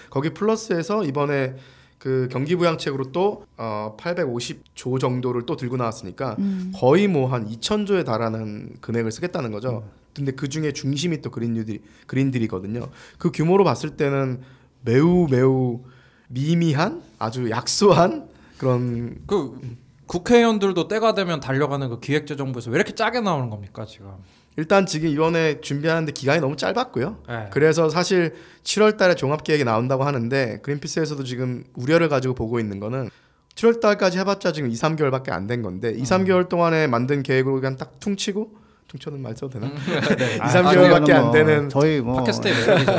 S6: 거기 플러스해서 이번에 그 경기부양책으로 또 850조 정도를 또 들고 나왔으니까 거의 뭐 한 2,000조에 달하는 금액을 쓰겠다는 거죠. 근데 그 중에 중심이 또 그린딜이거든요. 그 규모로 봤을 때는 매우 미미한 아주 약소한 그런
S1: 그 국회의원들도 때가 되면 달려가는 그 기획재정부에서 왜 이렇게 짜게 나오는 겁니까 지금?
S6: 일단 지금 이번에 준비하는데 기간이 너무 짧았고요.
S1: 네.
S6: 그래서 사실 7월 달에 종합계획이 나온다고 하는데 그린피스에서도 지금 우려를 가지고 보고 있는 거는 7월 달까지 해봤자 지금 2, 3개월밖에 안 된 건데 2, 3개월 동안에 만든 계획으로 그냥 딱 퉁쳐는 말 써도 되나?
S1: 네.
S6: 2, 3개월밖에 안 되는
S3: 저희 뭐
S1: 팟캐스트의 매력이죠.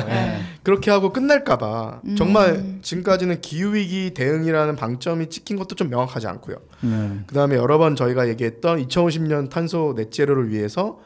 S6: 그렇게 하고 끝낼까봐 정말 지금까지는 기후위기 대응이라는 방점이 찍힌 것도 좀 명확하지 않고요. 그 다음에 여러 번 저희가 얘기했던 2050년 탄소 넷제로를 위해서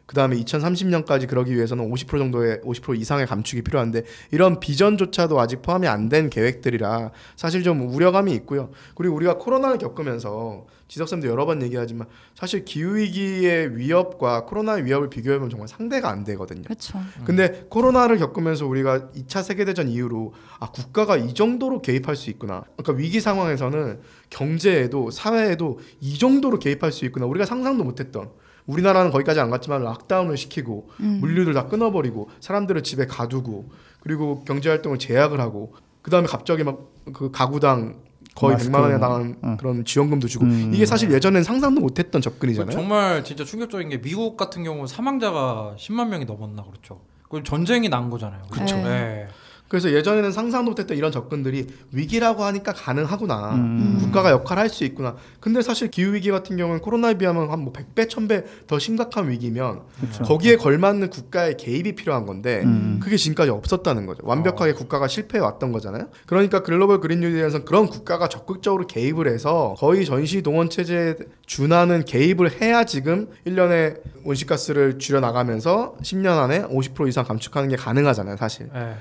S6: 그 다음에 2030년까지 그러기 위해서는 50% 이상의 감축이 필요한데 이런 비전조차도 아직 포함이 안 된 계획들이라 사실 좀 우려감이 있고요. 그리고 우리가 코로나를 겪으면서 지석쌤도 여러 번 얘기하지만 사실 기후위기의 위협과 코로나의 위협을 비교해보면 정말 상대가 안 되거든요.
S2: 그렇죠.
S6: 근데 코로나를 겪으면서 우리가 2차 세계대전 이후로 국가가 이 정도로 개입할 수 있구나. 그러니까 위기 상황에서는 경제에도 사회에도 이 정도로 개입할 수 있구나. 우리가 상상도 못했던. 우리나라는 거기까지 안 갔지만 락다운을 시키고 물류를 다 끊어버리고 사람들을 집에 가두고 그리고 경제활동을 제약을 하고 그 다음에 갑자기 막 그 가구당 거의 100만 원에 달하는 그런 지원금도 주고 이게 사실 예전엔 상상도 못했던 접근이잖아요.
S1: 정말 진짜 충격적인 게 미국 같은 경우 사망자가 10만 명이 넘었나 그렇죠. 그럼 전쟁이 난 거잖아요.
S6: 그렇죠.
S1: 네.
S6: 그래서 예전에는 상상도 못했던 이런 접근들이 위기라고 하니까 가능하구나. 국가가 역할을 할 수 있구나. 근데 사실 기후위기 같은 경우는 코로나에 비하면 한 뭐 100배, 1000배 더 심각한 위기면 거기에 걸맞는 국가의 개입이 필요한 건데 그게 지금까지 없었다는 거죠. 완벽하게 국가가 실패해 왔던 거잖아요. 그러니까 글로벌 그린 뉴딜에서는 그런 국가가 적극적으로 개입을 해서 거의 전시 동원 체제에 준하는 개입을 해야 지금 1년에 온실가스를 줄여나가면서 10년 안에 50% 이상 감축하는 게 가능하잖아요, 사실.
S1: 네.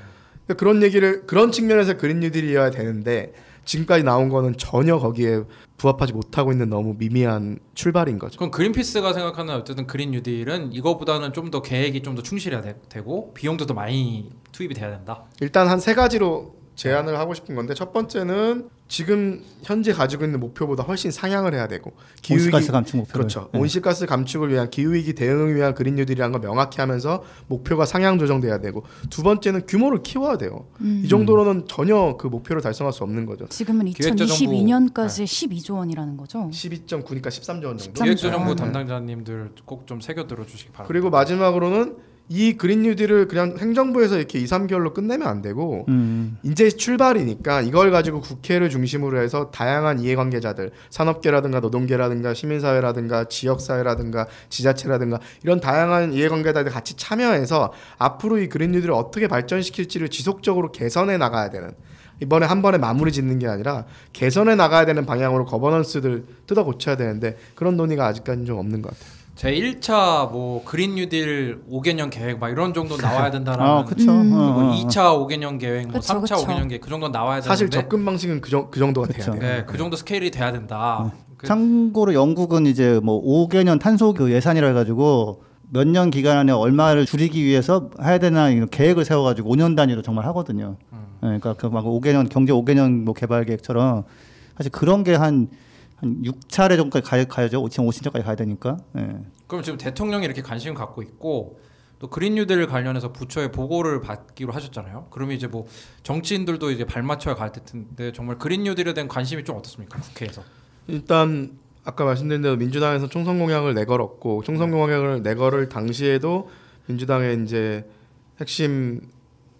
S6: 그런 측면에서 그린 뉴딜이어야 되는데 지금까지 나온 거는 전혀 거기에 부합하지 못하고 있는 너무 미미한 출발인 거죠.
S1: 그럼 그린피스가 생각하는 어쨌든 그린 뉴딜은 이거보다는 좀 더 계획이 좀 더 충실해야 되고 비용도 더 많이 투입이 돼야 된다.
S6: 일단 한 3가지로 제안을 하고 싶은 건데 첫 번째는 지금 현재 가지고 있는 목표보다 훨씬 상향을 해야 되고
S3: 온실가스 감축 목표
S6: 그렇죠. 온실가스 감축을 위한 기후위기 대응을 위한 그린 뉴딜이라는 걸 명확히 하면서 목표가 상향 조정돼야 되고 두 번째는 규모를 키워야 돼요. 이 정도로는 전혀 그 목표를 달성할 수 없는 거죠.
S2: 지금은 2022년까지 12조 원이라는 거죠.
S6: 12.9니까 13조 원 정도.
S1: 기획재정부 담당자님들 꼭 좀 새겨 들어주시기 바랍니다.
S6: 그리고 마지막으로는 이 그린 뉴딜을 그냥 행정부에서 이렇게 2, 3개월로 끝내면 안 되고 이제 출발이니까 이걸 가지고 국회를 중심으로 해서 다양한 이해관계자들, 산업계라든가 노동계라든가 시민사회라든가 지역사회라든가 지자체라든가 이런 다양한 이해관계자들 같이 참여해서 앞으로 이 그린 뉴딜을 어떻게 발전시킬지를 지속적으로 개선해 나가야 되는, 이번에 한 번에 마무리 짓는 게 아니라 개선해 나가야 되는 방향으로 거버넌스들 뜯어 고쳐야 되는데 그런 논의가 아직까지는 좀 없는 것 같아요.
S1: 제 1차 뭐 그린 뉴딜 5개년 계획 막 이런 정도 나와야 된다라는
S3: 그쵸.
S1: 뭐 2차 5개년 계획, 뭐
S2: 그쵸,
S1: 3차
S2: 그쵸.
S1: 5개년 계획 그 정도 나와야 되는데
S6: 사실 접근 방식은 그 정도가
S3: 그쵸.
S6: 돼야 돼요.
S1: 네, 그 정도 스케일이 돼야 된다.
S3: 참고로 영국은 이제 뭐 5개년 탄소 그 예산이라 해가지고 몇 년 기간 안에 얼마를 줄이기 위해서 해야 되나 이런 계획을 세워가지고 5년 단위로 정말 하거든요. 네, 그러니까 그 막 5개년 경제 5개년 뭐 개발 계획처럼 사실 그런 게 한 6차례 정도까지 가야죠. 2050년까지 가야 되니까. 네.
S1: 그럼 지금 대통령이 이렇게 관심을 갖고 있고 또 그린 뉴딜 관련해서 부처의 보고를 받기로 하셨잖아요. 그러면 이제 뭐 정치인들도 이제 발맞춰야 갈 텐데 정말 그린 뉴딜에 대한 관심이 좀 어떻습니까? 국회에서.
S6: 일단 아까 말씀드린 대로 민주당에서 총선 공약을 내걸었고 총선 공약을 내걸을 당시에도 민주당의 이제 핵심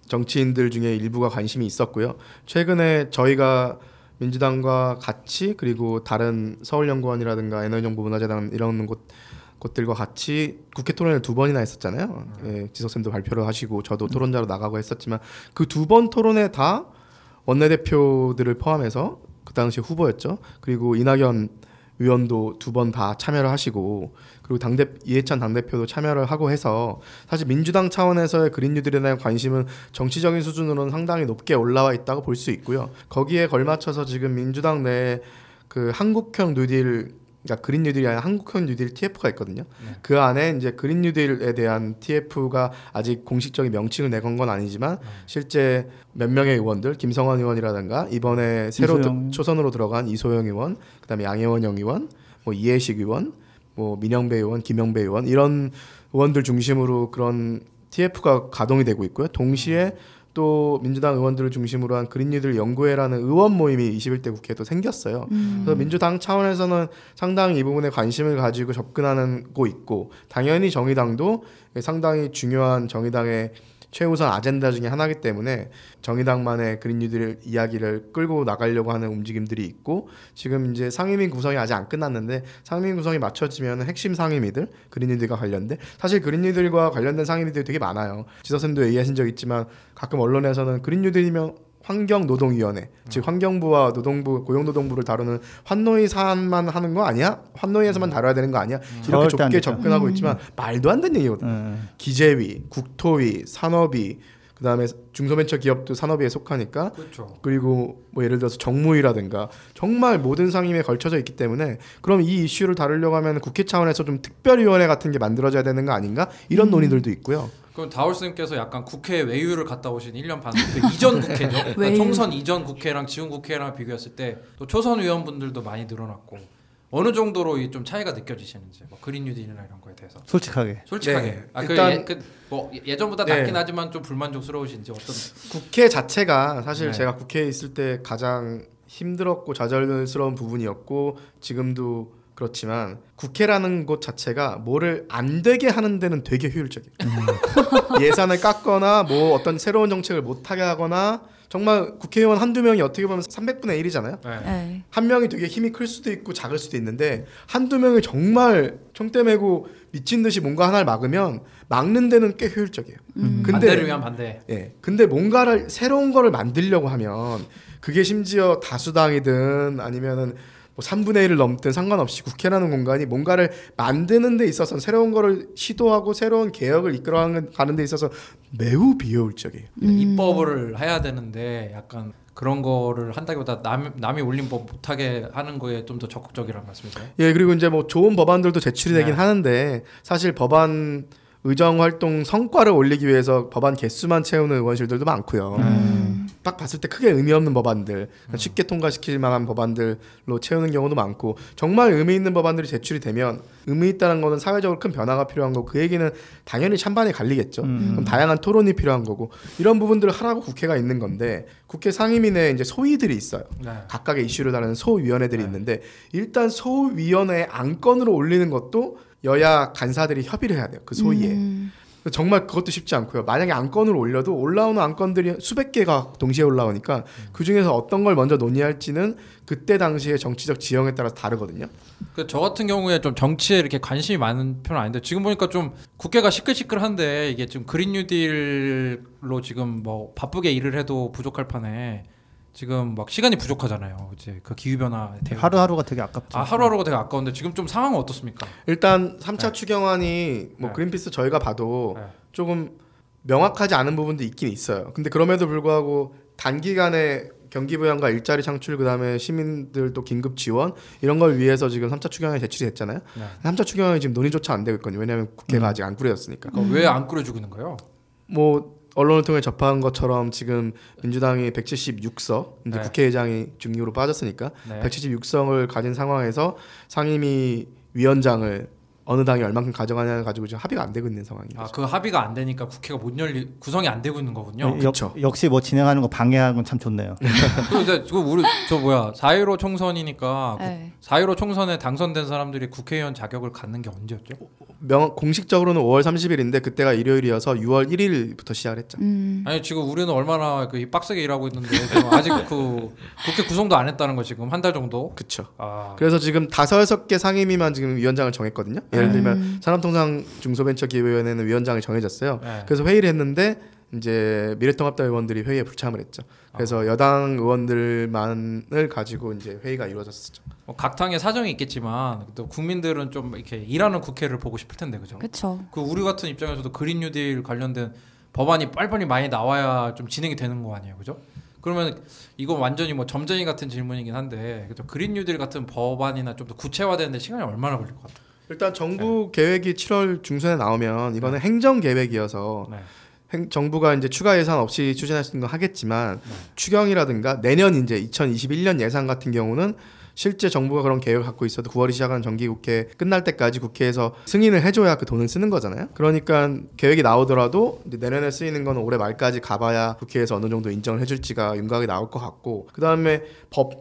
S6: 정치인들 중에 일부가 관심이 있었고요. 최근에 저희가 민주당과 같이 그리고 다른 서울연구원이라든가 에너지정보문화재단 이런 곳들과 같이 국회 토론을 2번이나 했었잖아요. 예, 지석쌤도 발표를 하시고 저도 토론자로 나가고 했었지만 그 2번 토론에 다 원내대표들을 포함해서 그 당시 후보였죠. 그리고 이낙연 의원도 2번 다 참여를 하시고 그리고 이해찬 당대표도 참여를 하고 해서 사실 민주당 차원에서의 그린 뉴딜에 대한 관심은 정치적인 수준으로는 상당히 높게 올라와 있다고 볼 수 있고요. 거기에 걸맞춰서 지금 민주당 내에 그 한국형 뉴딜, 그러니까 그린 뉴딜이 아니라 한국형 뉴딜 TF가 있거든요. 그 안에 이제 그린 뉴딜에 대한 TF가 아직 공식적인 명칭을 내건 건 아니지만 실제 몇 명의 의원들, 김성환 의원이라든가 이번에 새로 초선으로 들어간 이소영 의원, 그다음에 양혜원영 의원, 뭐 이해식 의원, 뭐 민영배 의원, 김영배 의원 이런 의원들 중심으로 그런 TF가 가동이 되고 있고요. 동시에 또 민주당 의원들을 중심으로 한 그린 뉴딜 연구회라는 의원 모임이 21대 국회에도 생겼어요. 그래서 민주당 차원에서는 상당히 이 부분에 관심을 가지고 접근하고 있고 당연히 정의당도 상당히 중요한 정의당의 최우선 아젠다 중에 하나이기 때문에 정의당만의 그린 뉴딜 이야기를 끌고 나가려고 하는 움직임들이 있고 지금 이제 상임위 구성이 아직 안 끝났는데 상임위 구성이 맞춰지면 핵심 상임위들 그린 뉴딜과 관련된 사실 그린 뉴딜과 관련된 상임위들이 되게 많아요. 지서쌤도 얘기하신 적 있지만 가끔 언론에서는 그린 뉴딜이면 환경노동위원회 즉 환경부와 노동부 고용노동부를 다루는 환노위 사안만 하는 거 아니야? 환노위에서만 다뤄야 되는 거 아니야? 이렇게 좁게 접근하고 있지만 말도 안 되는 얘기거든요. 기재위, 국토위, 산업위 그다음에 중소벤처기업도 산업위에 속하니까
S1: 그렇죠.
S6: 그리고 뭐 예를 들어서 정무위라든가 정말 모든 상임위에 걸쳐져 있기 때문에 그럼 이 이슈를 다루려고 하면 국회 차원에서 좀 특별위원회 같은 게 만들어져야 되는 거 아닌가? 이런 논의들도 있고요.
S1: 그럼 다울스님께서 약간 국회 외유를 갔다 오신 1년 반 이전 국회죠. 그러니까 총선 이전 국회랑 지금 국회랑 비교했을 때 또 초선 의원분들도 많이 늘어났고 어느 정도로 좀 차이가 느껴지시는지 뭐 그린 뉴딜이나 이런 거에 대해서
S3: 솔직하게
S1: 네.
S6: 일단
S1: 뭐 예전보다 낫긴 하지만 좀 불만족스러우신지 어떤
S6: 국회 자체가 사실
S1: 네.
S6: 제가 국회에 있을 때 가장 힘들었고 좌절스러운 부분이었고 지금도 그렇지만 국회라는 곳 자체가 뭐를 안 되게 하는 데는 되게 효율적이에요. 예산을 깎거나 뭐 어떤 새로운 정책을 못하게 하거나 정말 국회의원 한두 명이 어떻게 보면 300분의 1이잖아요.
S2: 네.
S6: 한 명이 되게 힘이 클 수도 있고 작을 수도 있는데 한두 명이 정말 총대 메고 미친 듯이 뭔가 하나를 막으면 막는 데는 꽤 효율적이에요. 근데
S1: 반대를 위한 반대.
S6: 예. 근데 뭔가를 새로운 거를 만들려고 하면 그게 심지어 다수당이든 아니면은 뭐 3분의 1을 넘든 상관없이 국회라는 공간이 뭔가를 만드는 데 있어서 새로운 거를 시도하고 새로운 개혁을 이끌어가는 데 있어서 매우 비효율적이에요.
S1: 입법을 해야 되는데 약간 그런 거를 한다기보다 남이 올린 법 못하게 하는 거에 좀 더 적극적이라는 말씀이세요?
S6: 예, 그리고 이제 뭐 좋은 법안들도 제출이 되긴
S1: 네.
S6: 하는데 사실 법안 의정 활동 성과를 올리기 위해서 법안 개수만 채우는 의원실들도 많고요. 딱 봤을 때 크게 의미 없는 법안들, 쉽게 통과시킬 만한 법안들로 채우는 경우도 많고 정말 의미 있는 법안들이 제출이 되면 의미 있다는 거는 사회적으로 큰 변화가 필요한 거고 그 얘기는 당연히 찬반이 갈리겠죠. 그럼 다양한 토론이 필요한 거고 이런 부분들을 하라고 국회가 있는 건데 국회 상임위 내에 이제 소위들이 있어요.
S1: 네.
S6: 각각의 이슈를 다루는 소위원회들이 있는데 일단 소위원회 안건으로 올리는 것도 여야 간사들이 협의를 해야 돼요. 그 소위에. 정말 그것도 쉽지 않고요. 만약에 안건을 올려도 올라오는 안건들이 수백 개가 동시에 올라오니까 그 중에서 어떤 걸 먼저 논의할지는 그때 당시의 정치적 지형에 따라서 다르거든요.
S1: 저 같은 경우에 좀 정치에 이렇게 관심이 많은 편은 아닌데 지금 보니까 좀 국회가 시끌시끌한데 이게 좀 그린 뉴딜로 지금 뭐 바쁘게 일을 해도 부족할 판에 지금 막 시간이 부족하잖아요. 이제 그 기후 변화
S3: 하루하루가 되게 아깝죠.
S1: 하루하루가 되게 아까운데 지금 좀 상황은 어떻습니까?
S6: 일단 3차 추경안이 뭐 그린피스 저희가 봐도 조금 명확하지 않은 부분도 있긴 있어요. 근데 그럼에도 불구하고 단기간에 경기 부양과 일자리 창출 그다음에 시민들 또 긴급 지원 이런 걸 위해서 지금 3차 추경안이 제출이 됐잖아요. 3차 추경안이 지금 논의조차 안 되고 있거든요. 왜냐하면 국회가 아직 안 꾸려졌으니까.
S1: 왜 안 꾸려주고 있는 거예요?
S6: 뭐 언론을 통해 접한 것처럼 지금 민주당이 176석 이제 국회의장이 중립으로 빠졌으니까 176석을 가진 상황에서 상임위 위원장을 어느 당이 얼만큼 가져가냐를 가지고 지금 합의가 안 되고 있는 상황입니다.
S1: 그 합의가 안 되니까 국회가 못 구성이 안 되고 있는 거군요.
S3: 그렇죠. 역시 뭐 진행하는 거 방해하는 건 참 좋네요.
S1: 근데 우리 4.15 총선이니까 4.15 총선에 당선된 사람들이 국회의원 자격을 갖는 게 언제였죠?
S6: 공식적으로는 5월 30일인데 그때가 일요일이어서 6월 1일부터 시작을 했죠.
S1: 아니 지금 우리는 얼마나 빡세게 일하고 있는데 아직 국회 구성도 안 했다는 거 지금 한 달 정도.
S6: 그렇죠. 그래서 지금 5-6개 상임위만 지금 위원장을 정했거든요. 예를 들면 산업통상 중소벤처기업위원회는 위원장이 정해졌어요. 그래서 회의를 했는데 이제 미래통합당 의원들이 회의에 불참을 했죠. 그래서 여당 의원들만을 가지고 이제 회의가 이루어졌었죠.
S1: 각 당의 사정이 있겠지만 또 국민들은 좀 이렇게 일하는 국회를 보고 싶을 텐데 그죠?
S2: 그렇죠.
S1: 우리 같은 입장에서도 그린 뉴딜 관련된 법안이 빨리빨리 많이 나와야 좀 진행이 되는 거 아니에요, 그죠? 그러면 이건 완전히 뭐 점쟁이 같은 질문이긴 한데 그죠? 그린 뉴딜 같은 법안이나 좀 더 구체화되는데 시간이 얼마나 걸릴 것 같아요?
S6: 일단 정부 계획이 7월 중순에 나오면 이거는 행정 계획이어서 정부가 이제 추가 예산 없이 추진할 수 있는 건 하겠지만 추경이라든가 내년 이제 2021년 예산 같은 경우는 실제 정부가 그런 계획을 갖고 있어도 9월이 시작하는 정기국회 끝날 때까지 국회에서 승인을 해줘야 그 돈을 쓰는 거잖아요. 그러니까 계획이 나오더라도 이제 내년에 쓰이는 건 올해 말까지 가봐야 국회에서 어느 정도 인정을 해줄지가 윤곽이 나올 것 같고 그 다음에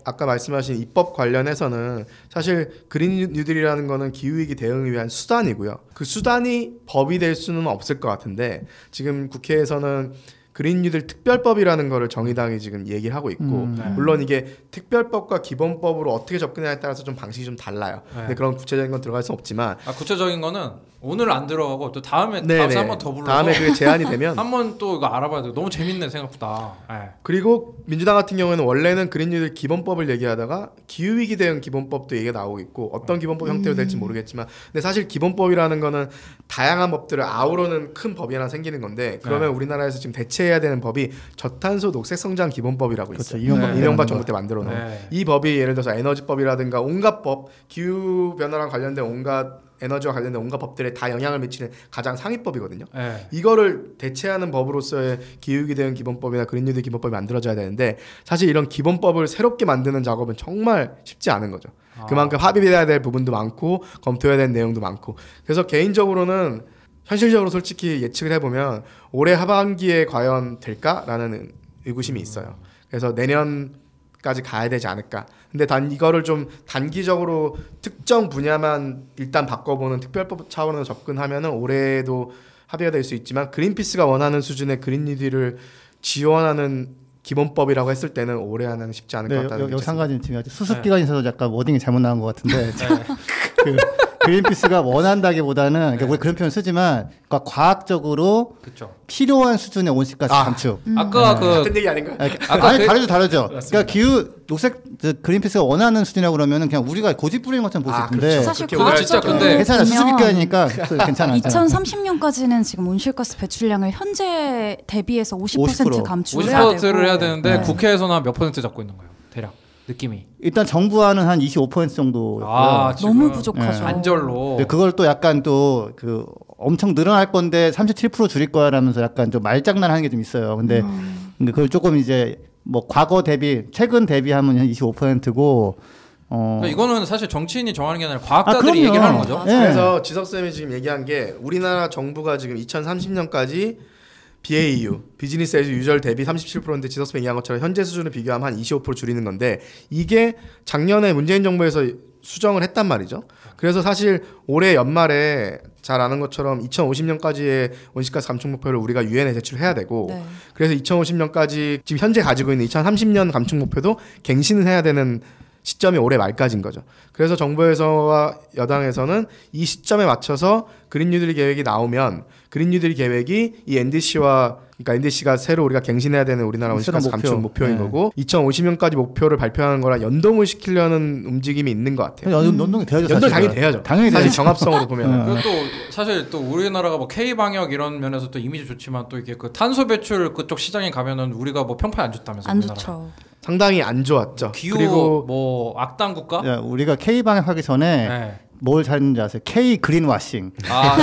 S6: 아까 말씀하신 입법 관련해서는 사실 그린 뉴딜이라는 거는 기후위기 대응을 위한 수단이고요. 그 수단이 법이 될 수는 없을 것 같은데 지금 국회에서는 그린 뉴딜 특별법이라는 거를 정의당이 지금 얘기를 하고 있고 물론 이게 특별법과 기본법으로 어떻게 접근해야에 따라서 좀 방식이 좀 달라요. 근데 그런 구체적인 건 들어갈 수는 없지만
S1: 구체적인 거는 오늘 안 들어가고 또 다음에 한 번 더 불러서
S6: 다음에 그게 제안이 되면
S1: 한번 또 이거 알아봐야 돼요. 너무 재밌네 생각보다.
S6: 그리고 민주당 같은 경우에는 원래는 그린 뉴딜 기본법을 얘기하다가 기후위기 대응 기본법도 얘기가 나오고 있고 어떤 기본법 형태로 될지 모르겠지만 근데 사실 기본법이라는 거는 다양한 법들을 아우르는 큰 법이 하나 생기는 건데 그러면 우리나라에서 지금 대체해야 되는 법이 저탄소 녹색성장 기본법이라고 있어요. 이명박 정부 때 만들어 놓은 이 법이 예를 들어서 에너지법이라든가 온갖 법 기후 변화랑 관련된 온갖 에너지와 관련된 온갖 법들에 다 영향을 미치는 가장 상위법이거든요. 이거를 대체하는 법으로서의 기후위기 대응 기본법이나 그린 뉴딜 기본법이 만들어져야 되는데 사실 이런 기본법을 새롭게 만드는 작업은 정말 쉽지 않은 거죠. 그만큼 합의해야 될 부분도 많고 검토해야 되는 내용도 많고 그래서 개인적으로는 현실적으로 솔직히 예측을 해보면 올해 하반기에 과연 될까라는 의구심이 있어요. 그래서 내년까지 가야 되지 않을까. 근데 이거를 좀 단기적으로 특정 분야만 일단 바꿔보는 특별법 차원으로 접근하면은 올해도 합의가 될 수 있지만 그린피스가 원하는 수준의 그린 뉴딜을 지원하는 기본법이라고 했을 때는 올해 하는 쉽지 않을 것 같다는
S3: 여기 한 가지 지금 수습 기간이 있어서 약간 워딩이 잘못 나온 것 같은데 그린피스가 원한다기보다는 그러니까 우리 그런 표현 쓰지만 그러니까 과학적으로 필요한 수준의 온실가스 감축.
S1: 아까
S6: 같은 얘기 아닌가?
S3: 아니 다르죠. 그러니까 녹색 그린피스가 원하는 수준이라고 그러면은 그냥 우리가 고집 부리는 것처럼 볼 수 있는데
S2: 그렇죠. 사실 과학적으로
S3: 괜찮아 수습 기간이니까 괜찮아.
S2: 2030년까지는 지금 온실가스 배출량을 현재 대비해서 50% 감축을 해야 되고
S1: 50%를 해야 되는데 국회에서는 몇 % 잡고 있는 거예요? 대략. 느낌이
S3: 일단 정부와는 한 25% 정도
S2: 너무 부족하죠.
S1: 안절로
S3: 그걸 또 약간 또 그 엄청 늘어날 건데 37% 줄일 거라면서 약간 좀 말장난하는 게 좀 있어요. 근데 그걸 조금 이제 뭐 과거 대비 최근 대비하면 한 25%고
S1: 그러니까 이거는 사실 정치인이 정하는 게 아니라 과학자들이 얘기를 하는 거죠.
S6: 그래서 지석쌤이 지금 얘기한 게 우리나라 정부가 지금 2030년까지 BAU, 비즈니스 애즈 유절 대비 37%인데 지석쌤이 얘기한 것처럼 현재 수준을 비교하면 한 25% 줄이는 건데 이게 작년에 문재인 정부에서 수정을 했단 말이죠. 그래서 사실 올해 연말에 잘 아는 것처럼 2050년까지의 온실가스 감축 목표를 우리가 유엔에 제출해야 되고
S2: 네.
S6: 그래서 2050년까지 지금 현재 가지고 있는 2030년 감축 목표도 갱신을 해야 되는 시점이 올해 말까지인 거죠. 그래서 정부에서와 여당에서는 이 시점에 맞춰서 그린 뉴딜 계획이 나오면 그린 뉴딜 계획이 이 NDC와 그러니까 NDC가 새로 우리가 갱신해야 되는 우리나라 온실가스 감축 목표인 거고 2050년까지 목표를 발표하는 거랑 연동을 시키려는 움직임이 있는 것 같아요.
S3: 연동이 돼야죠.
S6: 연동 당연히 돼야죠.
S3: 당연히
S6: 사실
S3: 돼야죠.
S6: 정합성으로 보면.
S1: 그리고 또 사실 또 우리나라가 뭐 K 방역 이런 면에서 또 이미지 좋지만 또 이게 그 탄소 배출 그쪽 시장에 가면은 우리가 뭐 평판이 안 좋다면서
S2: 안
S1: 우리나라가.
S2: 좋죠.
S6: 상당히 안 좋았죠.
S1: 기후
S6: 그리고
S1: 뭐 악당 국가?
S3: 야, 우리가 K 방역 하기 전에
S1: 네.
S3: 뭘 잘했는지 아세요? K 그린 와싱.
S1: 아,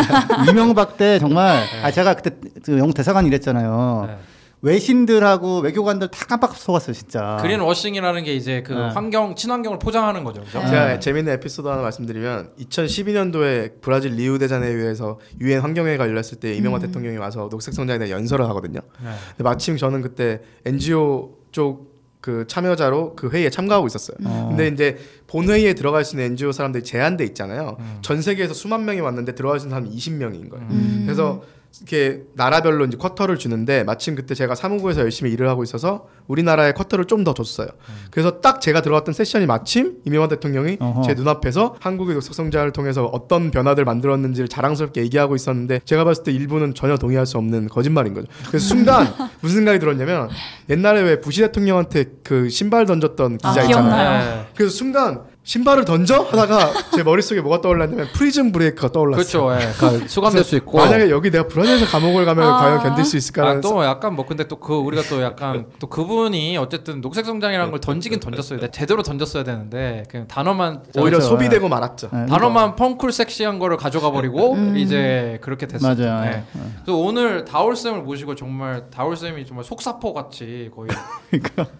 S3: 이명박 때 정말
S1: 네.
S3: 제가 그때 그 영국 대사관 일했잖아요.
S1: 네.
S3: 외신들하고 외교관들 다 깜빡 속았어요, 진짜.
S1: 그린 워싱이라는 게 이제 그
S3: 네.
S1: 환경 친환경을 포장하는 거죠. 그죠?
S6: 제가 재밌는 에피소드 하나 말씀드리면 2012년도에 브라질 리우 대자네이루에서 유엔 환경회의가 열렸을 때 이명박 대통령이 와서 녹색 성장에 대한 연설을 하거든요.
S1: 네.
S6: 근데 마침 저는 그때 NGO 쪽 그 참여자로 그 회의에 참가하고 있었어요. 근데 이제 본회의에 들어갈 수 있는 NGO 사람들이 제한돼 있잖아요. 전 세계에서 수만 명이 왔는데 들어갈 수 있는 사람이 20명인 거예요. 그래서 이렇게 나라별로 이제 쿼터를 주는데 마침 그때 제가 사무부에서 열심히 일을 하고 있어서 우리나라에 쿼터를 좀 더 줬어요. 그래서 딱 제가 들어갔던 세션이 마침 이명박 대통령이 제 눈앞에서 한국의 녹색 성장을 통해서 어떤 변화들 만들었는지를 자랑스럽게 얘기하고 있었는데 제가 봤을 때 일부는 전혀 동의할 수 없는 거짓말인 거죠. 그래서 순간 무슨 생각이 들었냐면 옛날에 왜 부시 대통령한테 그 신발 던졌던 기자 있잖아요.
S2: 기억나요.
S1: 네.
S6: 그래서 순간 신발을 던져? 하다가 제 머릿속에 뭐가 떠올랐냐면 프리즌 브레이크가 떠올랐어요.
S1: 그렇죠. 예. 그러니까 수감될 수 있고.
S6: 만약에 여기 내가 브라질에서 감옥을 가면 과연 견딜 수 있을까라는
S1: 아, 또 약간 뭐 근데 또 그 우리가 또 약간 또 그분이 어쨌든 녹색 성장이라는 걸 던지긴 던졌어요. 제대로 던졌어야 되는데 그냥 단어만
S6: 오히려
S3: 그렇죠.
S6: 소비되고 말았죠.
S3: 네.
S1: 단어만 펑쿨 섹시한 거를 가져가 버리고 이제 그렇게 됐었죠.
S3: 맞아요.
S1: 네. 그래서 오늘 다올 쌤을 모시고 정말 다올 쌤이 정말 속사포 같이 거의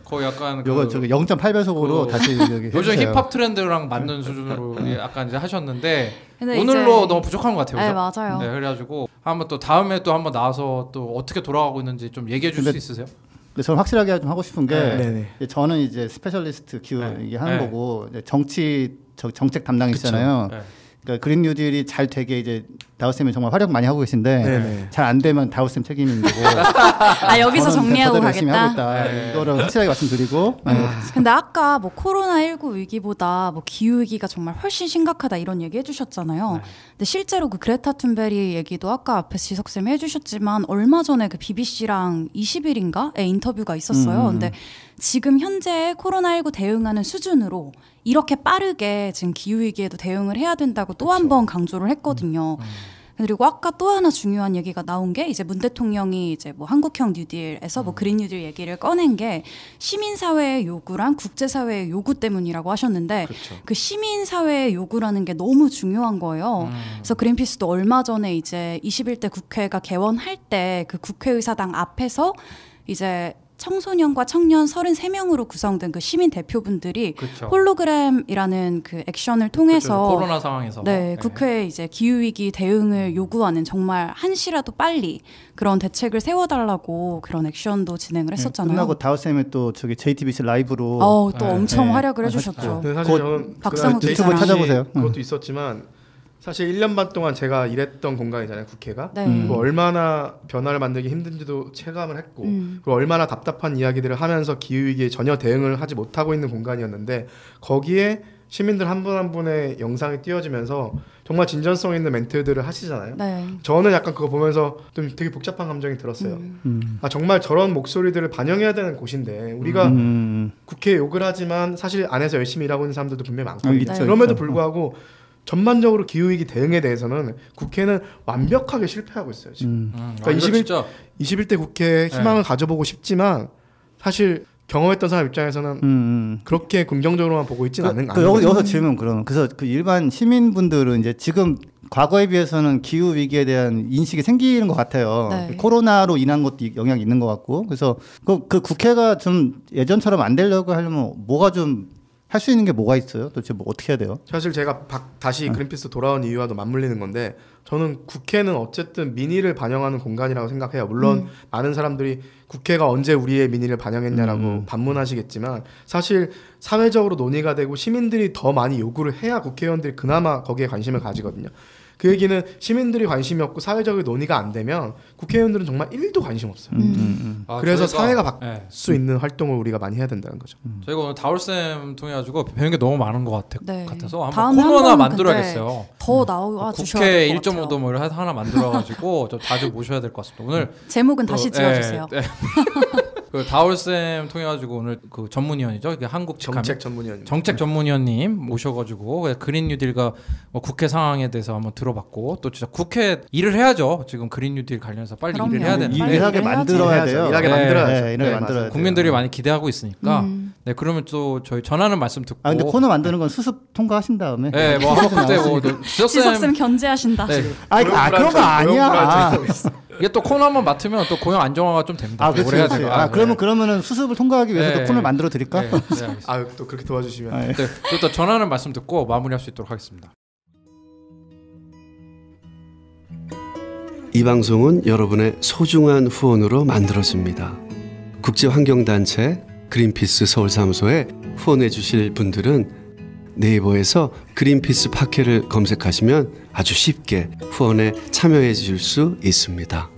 S1: 거의 약간
S3: 요거 저기 0.8배속으로
S1: 그-
S3: 다시 여기
S1: 요즘
S3: 해주세요.
S1: 힙합 트렌드랑 맞는 수준으로 약간 이제 하셨는데
S2: 근데
S1: 오늘로
S2: 이제-
S1: 너무 부족한 것 같아요.
S2: 네,
S1: 그죠?
S2: 맞아요.
S1: 네, 그래가지고 한번 또 다음에 또 한번 나와서 또 어떻게 돌아가고 있는지 좀 얘기해 줄 수
S3: 근데
S1: 있으세요?
S3: 근데 저는 확실하게 좀 하고 싶은 게
S6: 네네.
S3: 이제 저는 이제 스페셜리스트 기후
S1: 네.
S3: 이게 하는
S1: 네.
S3: 거고 이제 정책 담당이시잖아요.
S1: 네.
S3: 그러니까 그린 뉴딜이 잘 되게 이제 다우쌤이 정말 활약 많이 하고 계신데
S6: 네네.
S3: 잘 안 되면 다우쌤 책임인 거고.
S2: 아 여기서
S3: 저는
S2: 정리하고
S3: 저대로 열심히 하고
S2: 가겠다.
S3: 있다.
S1: 네.
S3: 이거를 확실하게 말씀드리고.
S2: 근데 아까 뭐 코로나19 위기보다 뭐 기후 위기가 정말 훨씬 심각하다 이런 얘기 해주셨잖아요.
S1: 네.
S2: 근데 실제로 그 그레타 툰베리 얘기도 아까 앞에 지석쌤이 해주셨지만 얼마 전에 그 BBC랑 20일인가에 인터뷰가 있었어요. 근데 지금 현재 코로나19 대응하는 수준으로 이렇게 빠르게 지금 기후 위기에도 대응을 해야 된다고 또 한 번 강조를 했거든요. 그리고 아까 또 하나 중요한 얘기가 나온 게 이제 문 대통령이 이제 뭐 한국형 뉴딜에서 뭐 그린 뉴딜 얘기를 꺼낸 게 시민사회의 요구랑 국제사회의 요구 때문이라고 하셨는데 그 시민사회의 요구라는 게 너무 중요한 거예요. 그래서 그린피스도 얼마 전에 이제 21대 국회가 개원할 때 그 국회의사당 앞에서 이제 청소년과 청년 33명으로 구성된 그 시민 대표분들이
S1: 그렇죠.
S2: 홀로그램이라는 그 액션을 통해서
S1: 그렇죠. 코로나 상황에서
S2: 네, 국회에 이제 기후위기 대응을 요구하는 정말 한시라도 빨리 그런 대책을 세워달라고 그런 액션도 진행을 했었잖아요.
S3: 끝나고 다우쌤이 또 저기 JTBC 라이브로
S2: 또
S1: 네.
S2: 엄청
S3: 네.
S2: 활약을 해주셨죠.
S6: 근데 사실
S3: 곧
S6: 저는
S2: 박상욱
S6: 그날
S2: 기자.
S3: 유튜브 찾아보세요.
S6: 그것도 있었지만 사실 1년 반 동안 제가 일했던 공간이잖아요, 국회가.
S2: 네.
S6: 그리고 얼마나 변화를 만들기 힘든지도 체감을 했고 그리고 얼마나 답답한 이야기들을 하면서 기후위기에 전혀 대응을 하지 못하고 있는 공간이었는데 거기에 시민들 한 분 한 분의 영상이 띄워지면서 정말 진전성 있는 멘트들을 하시잖아요.
S2: 네.
S6: 저는 약간 그거 보면서 좀 되게 복잡한 감정이 들었어요. 아 정말 저런 목소리들을 반영해야 되는 곳인데 우리가 국회에 욕을 하지만 사실 안에서 열심히 일하고 있는 사람들도 분명히 많거든요.
S3: 있죠,
S6: 그럼에도
S3: 있죠.
S6: 불구하고 전반적으로 기후위기 대응에 대해서는 국회는 완벽하게 실패하고 있어요. 지금.
S1: 그러니까
S6: 21대 국회에 희망을 가져보고 싶지만 사실 경험했던 사람 입장에서는 그렇게 긍정적으로만 보고 있지는 않은 거죠.
S3: 여기서 질문 그러면 그래서 그 일반 시민분들은 이제 지금 과거에 비해서는 기후 위기에 대한 인식이 생기는 것 같아요.
S2: 네.
S3: 코로나로 인한 것도 영향이 있는 것 같고 그래서 그 국회가 좀 예전처럼 안 되려고 하려면 뭐가 좀 할 수 있는 게 뭐가 있어요? 도대체 뭐 어떻게 해야 돼요?
S6: 사실 제가 다시 그린피스 돌아온 이유와도 맞물리는 건데 저는 국회는 어쨌든 민의를 반영하는 공간이라고 생각해요. 물론 많은 사람들이 국회가 언제 우리의 민의를 반영했냐라고 반문하시겠지만 사실 사회적으로 논의가 되고 시민들이 더 많이 요구를 해야 국회의원들이 그나마 거기에 관심을 가지거든요. 그 얘기는 시민들이 관심이 없고 사회적인 논의가 안 되면 국회의원들은 정말 1도 관심 없어요. 그래서 사회가 바뀔 수 있는 활동을 우리가 많이 해야 된다는 거죠.
S1: 저희가 오늘 다울쌤 통해 가지고 배운 게 너무 많은 것 같아서 한번
S2: 다음에
S1: 코너 하나
S2: 한 번은
S1: 만들어야겠어요.
S2: 더 나와 주셔야
S1: 국회
S2: 될 것
S1: 1.5도 뭐 하나 만들어 가지고 좀 자주 모셔야 될 것 같습니다. 오늘
S2: 제목은 다시 지어주세요.
S1: 그 다울쌤 통해 가지고 오늘 그 전문위원이죠. 이게 한국
S6: 정책 전문위원
S1: 정책 전문위원님 모셔가지고 그린 뉴딜과 뭐 국회 상황에 대해서 한번 들어봤고 또 진짜 국회 일을 해야죠. 지금 그린 뉴딜 관련해서 빨리
S2: 그럼요.
S1: 일을 해야 되는데
S3: 일하게 만들어야 돼요.
S6: 일하게 만들어야죠.
S3: 일하게 만들어야 돼요.
S1: 국민들이 많이 기대하고 있으니까 네 그러면 또 저희 전하는 말씀 듣고.
S3: 근데 코너 만드는 건 수습 통과하신 다음에.
S1: 네, 뭐 그때 뭐
S2: 지석쌤 견제하신다.
S1: 네.
S3: 그런 거 아니야.
S1: 이게 또 코너 한번 맡으면 또 고용 안정화가 좀 됩니다.
S3: 그렇지. 그러면은 수습을 통과하기 위해서 또 코너를 만들어 드릴까?
S1: 네, 알겠습니다.
S6: 또 그렇게 도와주시면.
S1: 또 전하는 말씀 듣고 마무리할 수 있도록 하겠습니다.
S7: 이 방송은 여러분의 소중한 후원으로 만들어집니다. 국제환경단체 그린피스 서울사무소에 후원해 주실 분들은 네이버에서 그린피스 팟캐를 검색하시면 아주 쉽게 후원에 참여해 주실 수 있습니다.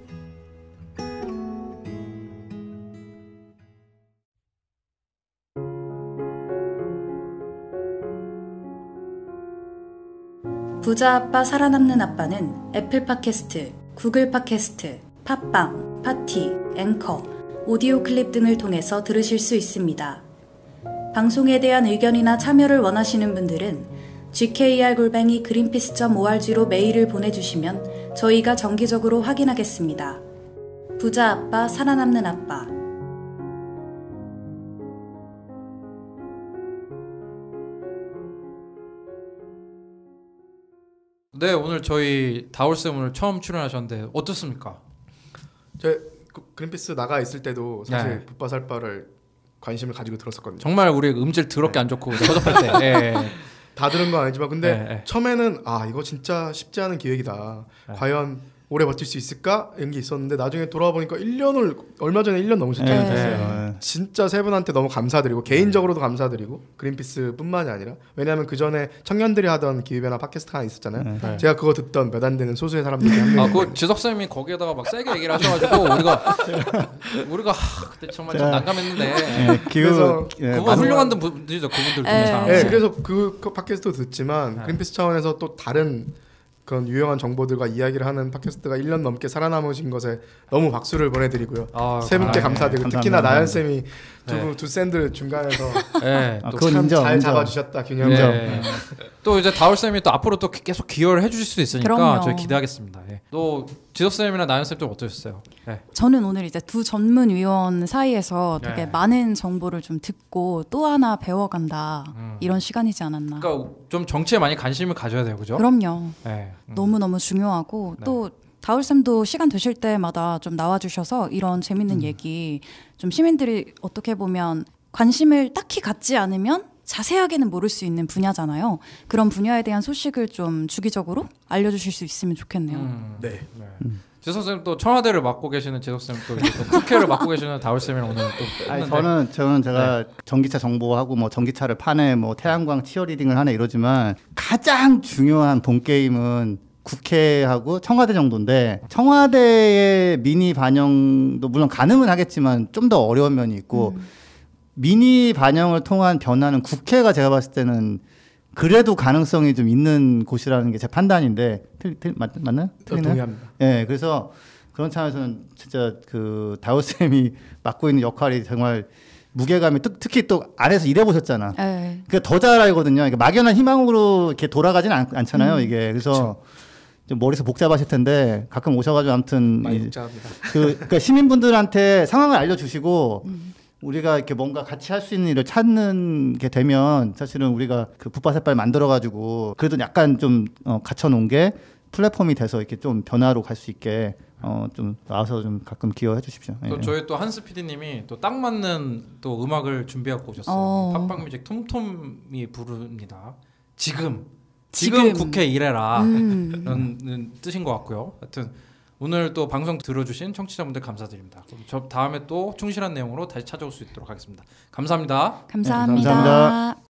S2: 부자 아빠 살아남는 아빠는 애플 팟캐스트, 구글 팟캐스트, 팟빵, 파티, 앵커, 오디오 클립 등을 통해서 들으실 수 있습니다. 방송에 대한 의견이나 참여를 원하시는 분들은 gkr@greenpeace.org로 메일을 보내주시면 저희가 정기적으로 확인하겠습니다. 부자 아빠 살아남는 아빠.
S1: 네, 오늘 저희 다울쌤 오늘 처음 출연하셨는데 어떻습니까?
S6: 저 그린피스 나가 있을 때도 사실 붓바살바를 관심을 가지고 들었었거든요.
S1: 정말 우리 음질 더럽게 안 좋고 허접할 때
S6: 다 들은 건 아니지만 근데 처음에는 이거 진짜 쉽지 않은 기획이다. 과연 오래 버틸 수 있을까? 이런 게 있었는데 나중에 돌아와 보니까 얼마 전에 1년 넘으셨잖아요. 진짜 세 분한테 너무 감사드리고 개인적으로도 감사드리고 그린피스뿐만이 아니라 왜냐하면 그 전에 청년들이 하던 기후변화 팟캐스트가 하나 있었잖아요. 제가 그거 듣던 몇 안 되는 소수의 사람들이 한 명.
S1: 그 지석쌤이 거기에다가 막 세게 얘기를 하셔가지고 우리가 그때 정말 좀 난감했는데.
S6: 그래서
S1: 그거 훌륭한 분들이죠. 그분들 중에서.
S6: 그래서 그 팟캐스트 듣지만 그린피스 차원에서 또 다른 그런 유용한 정보들과 이야기를 하는 팟캐스트가 1년 넘게 살아남으신 것에 너무 박수를 보내드리고요. 세 분께 감사드리고 특히나 나연쌤이 두 샌들 중간에서 또 잘 잡아주셨다 균형을.
S1: 또 이제 다울쌤이 또 앞으로 또 계속 기여를 해주실 수 있으니까
S2: 그럼요.
S1: 저희 기대하겠습니다. 또 지석쌤이나 나연쌤 좀 어떠셨어요?
S2: 저는 오늘 이제 두 전문위원 사이에서 되게 많은 정보를 좀 듣고 또 하나 배워간다 이런 시간이지 않았나.
S1: 그러니까 좀 정치에 많이 관심을 가져야 돼요, 그죠?
S2: 그럼요. 너무너무 중요하고 또 다울쌤도 시간 되실 때마다 좀 나와주셔서 이런 재밌는 얘기 좀 시민들이 어떻게 보면 관심을 딱히 갖지 않으면 자세하게는 모를 수 있는 분야잖아요. 그런 분야에 대한 소식을 좀 주기적으로 알려주실 수 있으면 좋겠네요.
S1: 지석쌤 또 청와대를 맡고 계시는 지석쌤 또 국회를 맡고 계시는 다울쌤이랑 오늘 또
S3: 저는 제가 전기차 정보하고 뭐 전기차를 파네 뭐 태양광 치어리딩을 하네 이러지만 가장 중요한 본 게임은 국회하고 청와대 정도인데 청와대의 민의 반영도 물론 가능은 하겠지만 좀 더 어려운 면이 있고 민의 반영을 통한 변화는 국회가 제가 봤을 때는 그래도 가능성이 좀 있는 곳이라는 게 제 판단인데 맞나요?
S6: 동의합니다.
S3: 그래서 그런 차원에서는 진짜 그 다우쌤이 맡고 있는 역할이 정말 무게감이 특히 또 안에서 일해보셨잖아. 그러니까 더 잘 알거든요. 막연한 희망으로 이렇게 돌아가진 않잖아요. 이게 그래서 좀 머릿속 복잡하실 텐데 가끔 오셔가지고 아무튼
S6: 복잡합니다.
S3: 그러니까 시민분들한테 상황을 알려주시고. 우리가 이렇게 뭔가 같이 할 수 있는 일을 찾는 게 되면 사실은 우리가 그 붓바살바를 만들어가지고 그래도 약간 좀 갖춰놓은 게 플랫폼이 돼서 이렇게 좀 변화로 갈 수 있게 좀 나와서 좀 가끔 기여해 주십시오.
S1: 또
S3: 예.
S1: 저희 또 한스 PD님이 또 딱 맞는 또 음악을 준비하고 오셨어요. 팝빵 뮤직 톰톰이 부릅니다. 지금 국회 일해라 라는 뜻인 것 같고요. 하여튼 오늘 또 방송 들어주신 청취자분들 감사드립니다. 그럼 저 다음에 또 충실한 내용으로 다시 찾아올 수 있도록 하겠습니다. 감사합니다.
S2: 감사합니다.
S3: 네, 감사합니다.